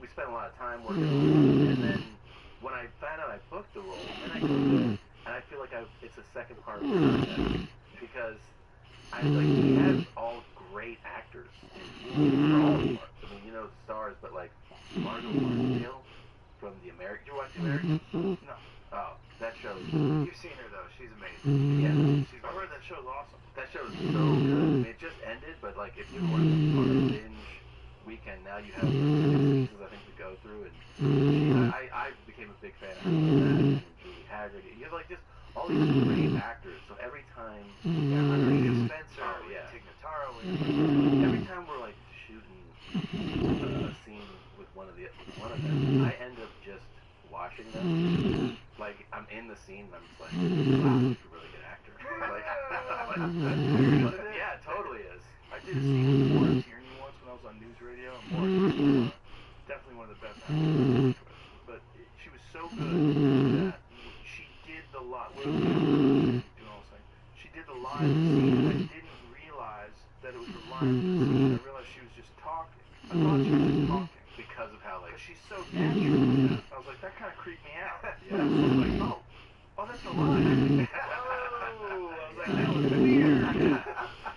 A: we spent a lot of time working on it, and then when I found out I booked the role, then I go to it, and I feel like it's a second part of the project, because he has all great actors in all the parts. I mean, stars, but like Margot Martindale from The Americans. Did you watch The Americans?
C: No.
A: Oh, that show.
E: You've seen her though; she's amazing.
A: Yeah,
C: I heard that show's awesome.
A: that show is so good. I mean, it just ended, but like if you want to binge weekend, now you have 6 seasons I think to go through, and I became a big fan of that. And Julie Haggerty. You have like just all these great actors. So every time,
E: Spencer, Tig Notaro,
A: every time we're like shooting a scene with one of them, I end up just watching them. Like I'm in the scene, and I'm just like, wow, he's a really good actor. Yeah, it totally is.
C: I did a scene with Maura Tierney once when I was on news radio. And Maura, definitely one of the best actors I've worked with. But she was so good that she did the lot. She did the line scene, and I didn't realize that it was the line scene. I realized she was just talking. I thought she was just talking
A: Because of how like
C: she's so natural. I was like, that kind of creeped me out. I was like, oh, that's a line. I was like, that was weird.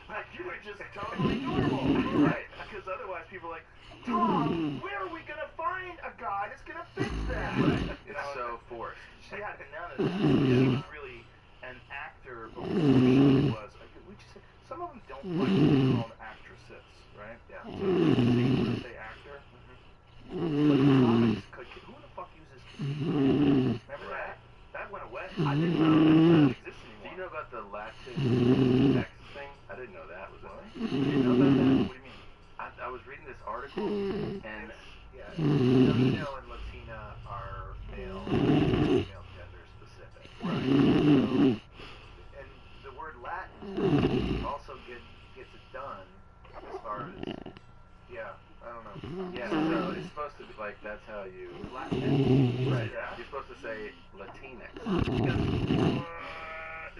C: Like, you were just totally normal. Right. Because otherwise people are like, Tom, where are we going to find a guy that's going to fix that? Right.
A: it's so forced.
C: She had none of that. She was really an actor before she was. Some of them don't like to be called actresses, right? Yeah. So they say actor. But in comics, who the fuck uses remember that? That went away. I didn't know that exists anymore.
A: Do you know about the Latin X thing? I didn't know that was a thing. Do you know about that? What do you mean? I was reading this article, and
E: Latino and Latina are male gender specific. Right. So, and the word Latin also gets it done as far as I don't know.
A: yeah, so it's supposed to be like that's how you Latinx. Right.
E: Yeah.
A: You're supposed to say Latinx.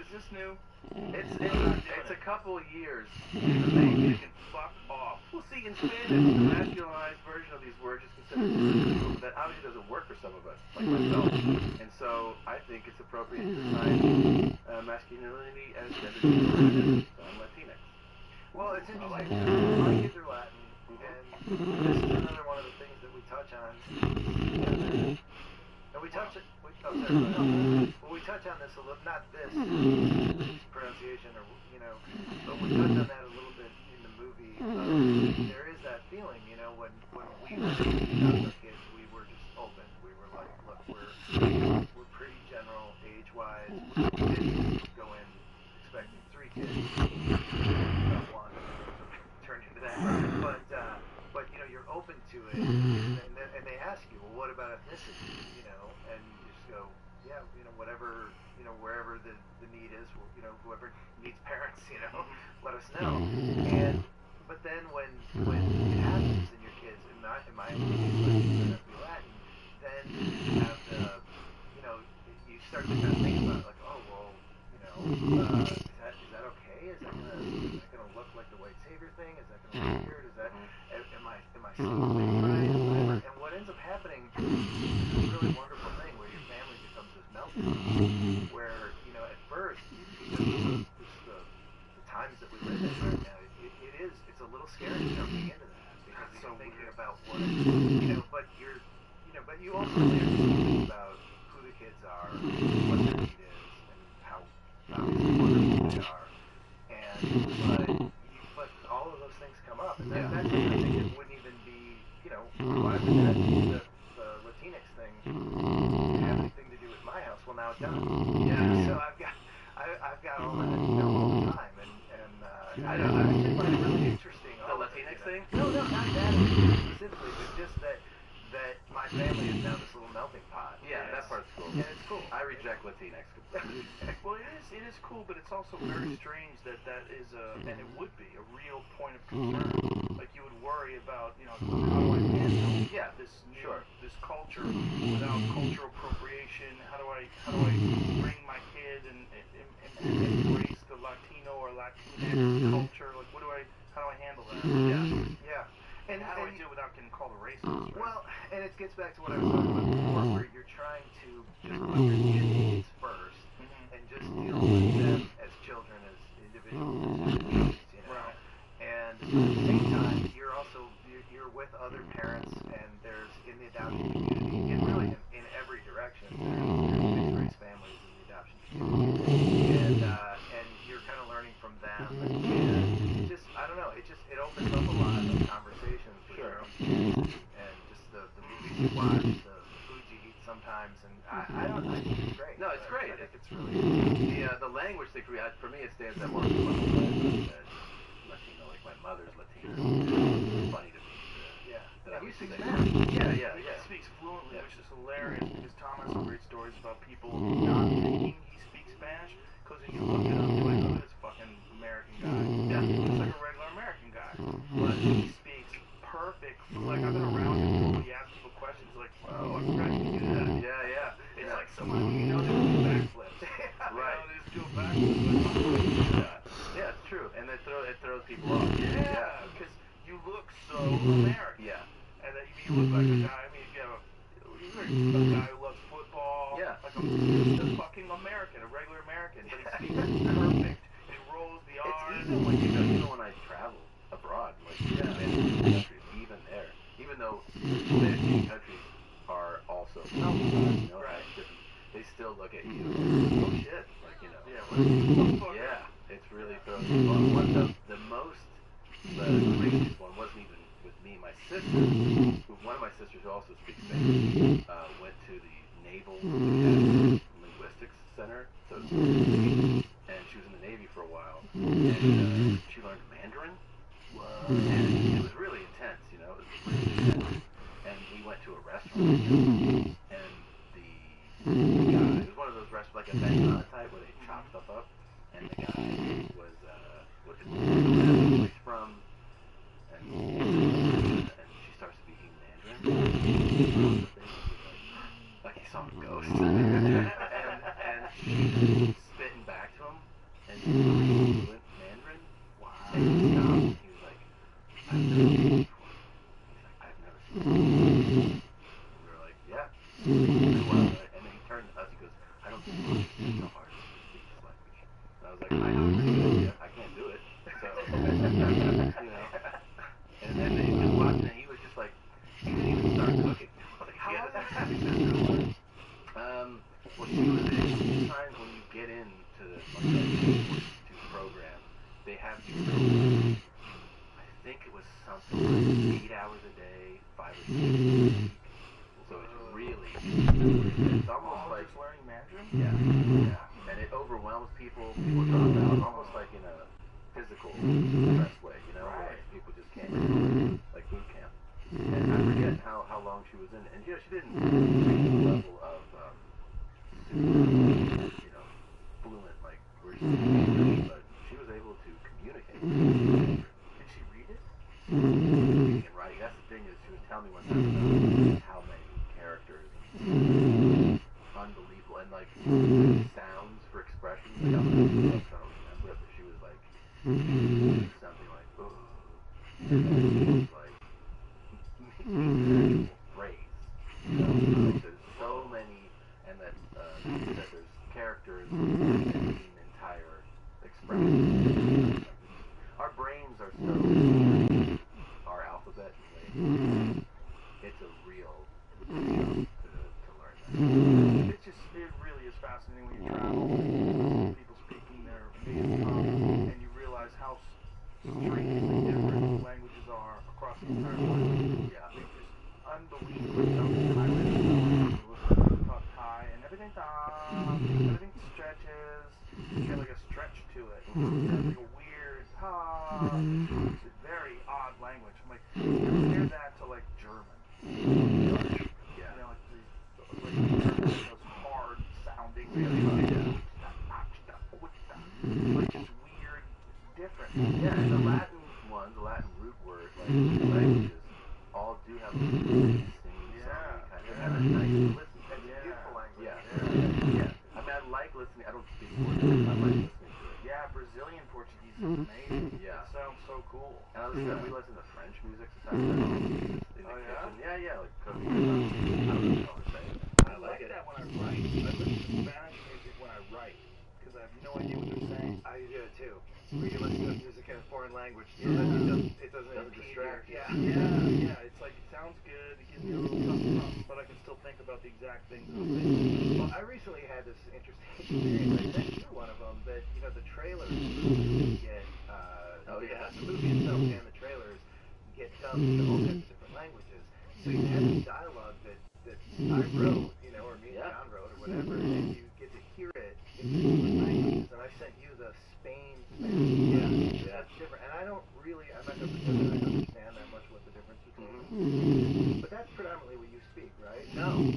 C: Is this new?
A: It's a
E: couple of years, they can fuck off. Well, see, in Spanish, the masculinized version of these words is considered that obviously doesn't work for some of us, like myself. And so I think it's appropriate to define masculinity as gender neutral. So I'm Latinx. Well, it's interesting. My kids are Latin, and this is another one of the things that we touch on. And we touch it. Well, we touch on this a little, not this pronunciation, or but we touch on that a little bit in the movie. There is that feeling, when we were young kids, we were just open. We were like, look, we're pretty general age-wise. We didn't go in expecting 3 kids, not one, turned into that. But you're open to it, and they ask you, well, what about ethnicity, and you just go, yeah, whatever, wherever the need is, whoever needs parents, let us know. But then when it happens in your kids, in my case, Latin, then you have you start to kind of think about it, like, oh, well, is that okay? Is that gonna look like the white savior thing? Is that gonna look weird? Is that am I seeing things right? And what ends up happening is a really wonderful thing where your family becomes this melting pot, where at first, because the times that we live in right now, it's a little scary jumping into that, because you're thinking about what but you also think about who the kids are, what their need is, and how obviously wonderful they are. But all of those things come up, and that's something I think it wouldn't even be, why would that the Latinx thing have anything to do with my house? Well, now it does. Yeah. So I've got all that all the time, and I actually find it really interesting.
A: The Latinx thing?
E: No, not that specifically, but just that my family is now this little melting pot.
A: Yeah, that part's cool.
E: Yeah, it's cool.
A: I reject Latinx completely.
C: Well, it is cool, but it's also very strange that is and it would be a real point of concern. Like, you would worry about, how do I handle this culture without cultural appropriation? How do I bring my kid and embrace the Latino or Latinx culture? Like, how do I handle that?
E: Yeah.
C: And how do I do it without getting called a racist? Right?
E: Well, and it gets back to what I was talking about before, where you're trying to just put your kids' needs first, and just deal with them as children, as individuals,
C: Right.
E: And at the same time, you're with other parents, and there's in the adoption community, and really in every direction, there's mixed race families in the adoption community, and you're kind of learning from them, and just I don't know, it opens up a lot of conversations with your own kids, and just the movies you watch, the food you eat sometimes, and I think it's great.
A: No, it's great.
E: I think it's really
A: The language thing for me, it stands out more than Latino, like my mother's Latino. It's funny to me that I would say. Yeah.
C: He speaks fluently, which is hilarious, because Tom has some great stories about people not thinking he speaks Spanish, because when you look it up, you're like, look at this fucking American guy. Yeah, he's like a regular American guy. But he speaks perfect. Like, I've been around him when he asks people questions, like, oh, I forgot you do that.
A: Yeah.
C: It's like someone who they do backflips.
A: Right.
C: They just do a backflip.
A: Yeah, it's true. And it throws people off.
C: Yeah, because you look so American.
A: Yeah.
C: And then you look like a guy, a guy who loves football.
A: Yeah.
C: Like a fucking American, a regular American. But he speaks perfect. He rolls the R's.
A: It's even when I travel abroad, like Spanish countries, even there, even though Spanish countries are also
C: Right.
A: they still look at you. Oh shit! Like yeah, it's really throwing people off. The greatest one wasn't even with me. My sister, one of my sisters who also speaks Spanish, went to the Naval Linguistics Center, and she was in the Navy for a while, and she learned Mandarin. And it was really intense, It was really intense. And we went to a restaurant, and the guy, it was one of those restaurants, like a Ventana type, where they chop stuff up, and the guy was, where he's from, and she starts speaking Mandarin, like he saw a ghost, and she's spitting back to him, and she's fluent Mandarin,
E: she filmed, I think it was something like 8 hours a day, 5 or 6 days a week. So it's really, it's almost like
C: just learning Mandarin?
E: yeah, and it overwhelms people. People drop out, almost like in a physical stress way, you know, where like people just can't, like boot camp. And I forget how long she was in it, and you know, she didn't reach the level of super, you know, fluent like where she was, but she was able to communicate.
C: Did she read it?
E: Reading and writing. That's the thing is, she was telling me one time about how many characters, unbelievable, and like sounds for expressions. Like I don't remember it, but she was like something like "oh," and then she was like actual phrase. You know, like there's so many, and that there's characters and entire expressions. Our brains are so our alphabet and way. It's a real job to learn that.
C: It really is fascinating when you travel and people speaking their native tongue and you realize how extremely different languages are across the entire world.
E: Yeah.
C: It's just unbelievable. You know, Thailand, talk Thai, and everything stretches. You get like a stretch to it. It's like a weird it's a very odd language. I'm like, compare that to like German.
E: Yeah.
C: You know, like those hard sounding, really like just weird, different.
E: Yeah, and the Latin ones, the Latin root word, like languages, all do have a singing, songy kind of. And it's nice to listen to.
B: It's a beautiful language.
E: Yeah. I mean, I like listening. I don't speak Portuguese. I like listening to it.
C: Yeah, Brazilian Portuguese is amazing.
E: Yeah.
C: It sounds so cool.
E: And we listen to French music sometimes in the kitchen. Yeah, like cooking. I don't know what to say. I like it.
C: that when I write. I listen to Spanish music when I write because I have no idea what they're saying.
B: I do it too. Where you listen to music in a foreign language, so
E: Yeah.
B: that it doesn't impede
E: distract you.
C: Yeah. It's like it sounds good. It gives me a little something, but I can still think about the exact things I'm thinking.
B: Well, I recently had this interesting experience. I sent you one of them that, you know, the trailers get, the movie itself and the trailers get dubbed into all kinds of different languages. So you have this dialogue that I wrote, you know, or me and John wrote or whatever, and you get to hear it in different languages. And I sent you the Spain Spanish. Yeah, that's different. And I'm not going to pretend that I understand that much what the difference between them. But that's predominantly what you speak, right?
E: No.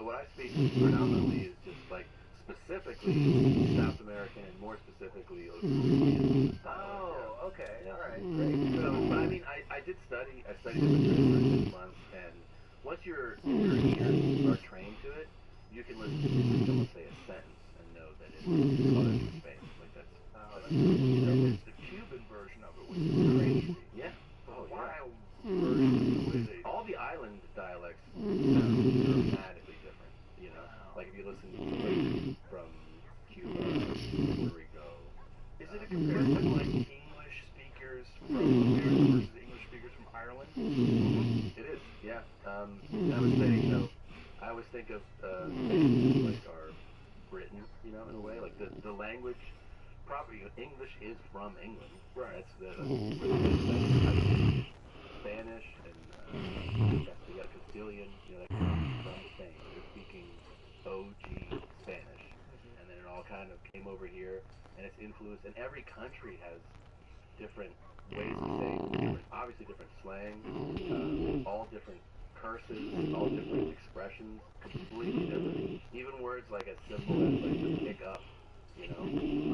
E: What I speak predominantly is just like specifically South American and more specifically Peruvian style.
B: Oh, okay.
E: Yeah.
B: All right, great. So,
E: But I mean, I studied in Madrid for 6 months, and once your ears are trained to it, you can listen to someone say a sentence and know that it's Spain. Like that's
C: It's the Cuban version of it, which is crazy.
E: yeah.
C: The wild version.
E: All the island dialects sound dramatically different. You know, like if you listen from Cuba, Puerto Rico.
C: Is it a comparison to like English speakers from America versus English speakers from Ireland?
E: It is, yeah. I would say, you know, I always think of like our Britain, you know, in a way, like the language. Probably English is from England.
C: Right.
E: That's Spanish and you got Castilian, you know, that comes from Spain. They're speaking OG Spanish, and then it all kind of came over here, and it's influenced. And every country has different ways to say, obviously different slang, all different curses, all different expressions, completely different. Even words like as simple as like to pick up, you know,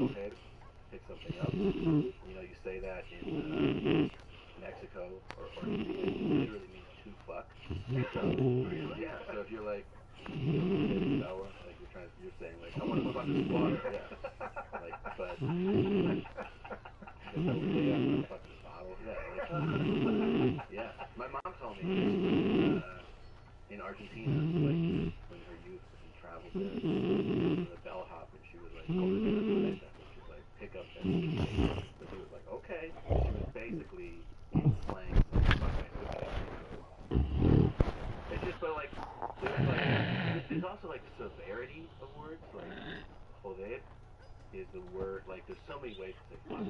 E: coger, pick something up. You know, you say that in Mexico or Argentina, it literally means to fuck. So, yeah, so if you're like, like you're saying like, I want to fuck this water, like, but fuck this bottle, yeah. My mom told me in Argentina, like when her youth and traveled there, the bellhop, and she was like, which is like pick up and so she was like, okay. She was basically in slang saying, fuck my cookie. It's just so like there's also like severity of words, like joder is the word, like there's so many ways to say fuck.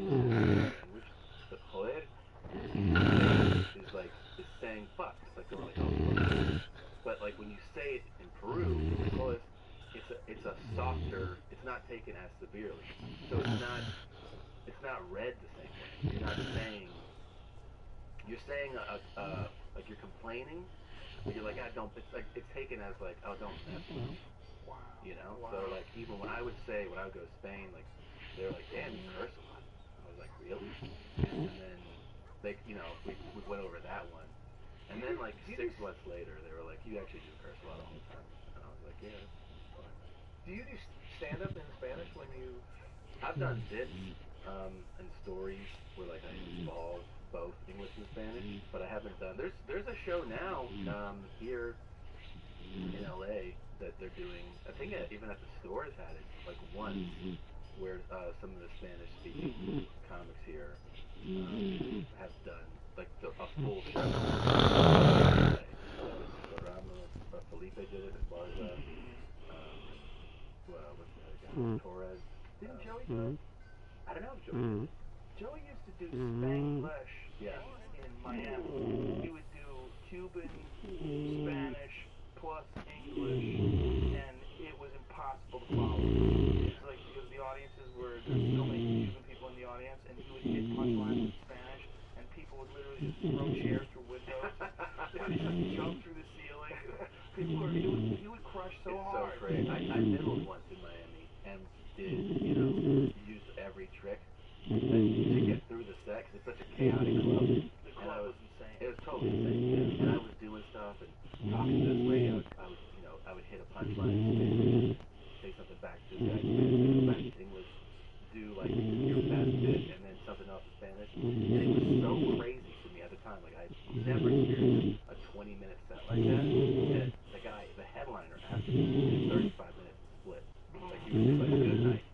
A: taken as severely. So it's not read the same way. You're saying like you're complaining, but you're like, it's taken as like, oh, don't mess with me.
C: Wow.
A: You know?
C: Wow.
A: So like even when I would go to Spain, like they were like, damn, you curse a lot. I was like, really? And then they, you know, we went over that one. And then like 6 months later, they were like, you actually do curse a lot all the time. And I was like, yeah, that's fine.
B: Do you do stand-up in Spanish when you...
A: I've done bits and stories where like I involve both English and Spanish, but I haven't done. There's a show now here in LA that they're doing. I think even at the stores had it like once, where some of the Spanish-speaking comics here have done like a full show. Felipe did it as well as what's the other guy? Torres.
B: Didn't Joey do it?
A: I don't know if Joey did it.
B: Joey used to do Spanglish
A: Yeah.
B: in Miami. He would do Cuban, Spanish, plus English, and it was impossible to follow. It's like because the audiences were, there's so many Cuban people in the audience, and he would hit punchlines in Spanish, and people would literally just throw chairs through windows. They would just jump through the ceiling. He would crush so
A: It's
B: hard.
A: so great. I middled once in Miami and did, use every trick to get through the set 'cause it's such a chaotic club.
B: The club was insane.
A: It was totally insane. And I was doing stuff and talking this way. I would hit a punchline and say something back to the guy, go back to English, do like your best bit, and then something else in Spanish. And it was so crazy to me at the time. Like I never experienced a 20-minute set like that. And the headliner asked me to do 35 minutes split. Like he was just like, good night.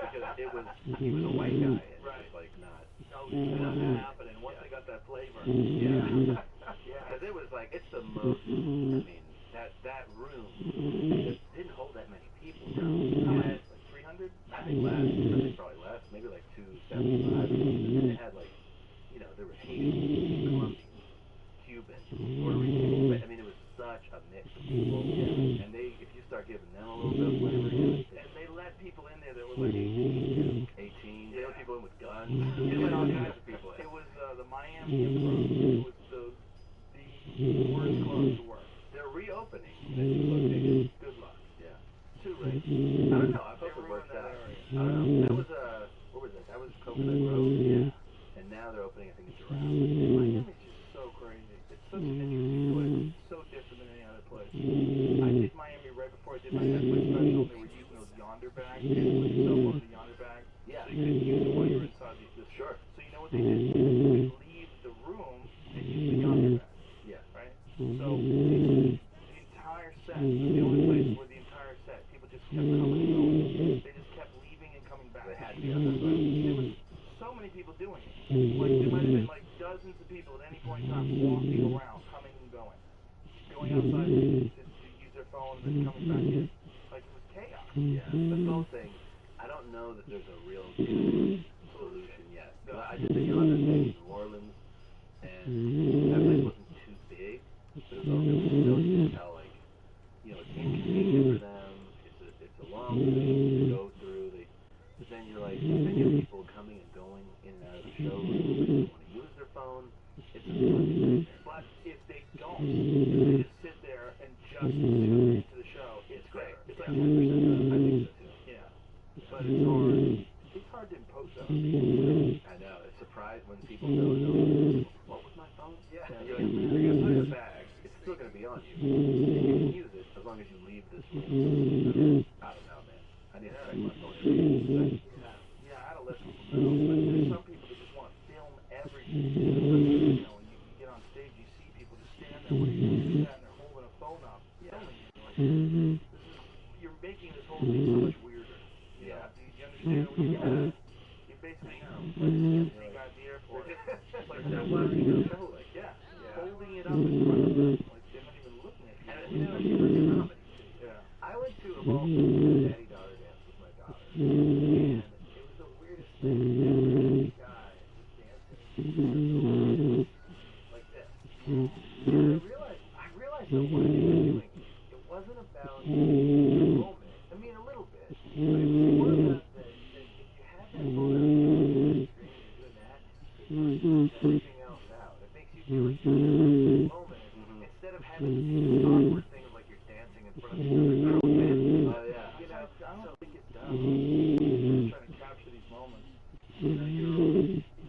A: Because he was a white guy and it was like not.
B: No, it's not happening once they got that flavor.
A: Yeah.
B: Yeah.
A: Because it was like, it's the most, I mean, that room it didn't hold that many people. It had like 300, I think probably less, maybe like 275. And they had like, there were Haitians, Colombians, Cubans, Puerto Ricans. I mean, it was such a mix of people. And if you start giving them a little bit of flavor,
B: And they let people in there that were like
A: 18, they let people in with guns.
B: It
A: They let all
B: was,
A: kinds of people in.
B: it was the Miami Improv. It was the worst club to work.
A: They're reopening that new location.
B: Good luck.
A: Yeah.
B: Too late.
A: I don't know. I hope it works out. I don't know. That was what was that? That was Coconut Grove. Yeah. And now they're opening, I think, in Doral.
B: Miami's just so crazy. It's such an interesting place. It's so different than any other place. I did Miami right before I did my Netflix special. They were using those Yonder bags. They put your cell phone in the Yonder bag.
A: Yeah.
B: So you could use it while you were inside the
A: Sure.
B: So you know what they did? They would leave the room and use the Yonder bag.
A: Yeah.
B: Right? So the entire set, the only place where the entire set, people just kept coming and going. They just kept leaving and coming back.
A: They had to be on that side.
B: There was so many people doing it. Like there might have been like dozens of people at any point in time walking around, coming and going outside to use their phone and then coming back in. Like it was chaos.
A: Yeah. The phone thing, I don't know that there's a real good solution yet. I did the Yonder thing in New Orleans, and that place wasn't too big, but it was also still, you can tell, like, it's inconvenient for them. It's a long thing to go through. But then you have people coming and going in and out of the showroom. They want to use their phone. It's a fun.
B: But if they don't, if they just sit there and just tune into the show, it's great. It's like 10%.
A: I think so too.
B: Yeah. But it's hard. It's hard to impose that.
A: I know. It's surprised when people know. What was my phone?
B: Yeah.
A: And you're like, you're gonna put it in a bag. It's still gonna be on you. You can use it as long as you leave this room. I don't know, man. I need to check my phone every second.
B: Yeah, I had to let people know. But there's some people that just want to film everything. When you get on stage, you see people just stand there. What are you doing? And they're holding a phone up, filming you. Like, you're making this whole thing so much weirder.
A: Yeah.
B: Do you understand what you're doing? You basically know. Like, three guys at the airport. It's like they're watching a show. Like, holding it up in front of them. Like, they're not even looking at you.
A: And it's comedy.
B: Yeah.
A: I went to a daddy-daughter dance with my daughter, and it was the weirdest thing. This guy was dancing like this. And I realized that what he was doing, it wasn't about the moment. I mean, a little bit, but it was more about
E: moment, instead of having this awkward thing of like you're dancing in front of these other girls.
A: Oh yeah.
E: You know,
C: I don't
E: so
C: think it does. You're trying to capture these moments. You know,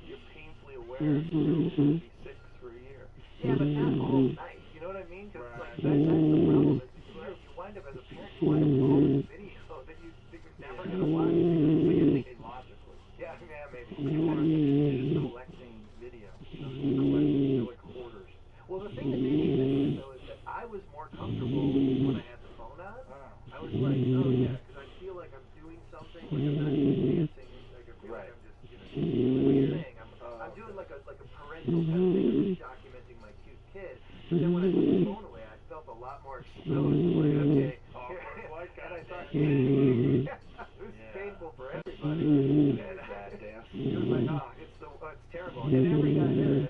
C: you're painfully aware that you'll be sick for a year.
E: yeah, but not all night. You know what I mean? Because like, that's the problem. Is you wind up as a parent, you wind up with all this video that you're never gonna watch.
C: But you think illogically.
E: Yeah, maybe.
C: Just collecting video. Collecting like hoarders.
E: Well, the thing that made me think of it, though, is that I was more comfortable when I had the phone on. I was like, oh yeah, because I feel like I'm doing something, like I'm not just dancing, like I feel like I'm just, doing my thing. I'm doing like a parental kind of thing, I'm just documenting my cute kid. But then when I put the phone away, I felt a lot more exposed. Like, okay, and I thought, it was painful for everybody. And
A: Bad dance.
E: it was like, it's terrible. And every guy there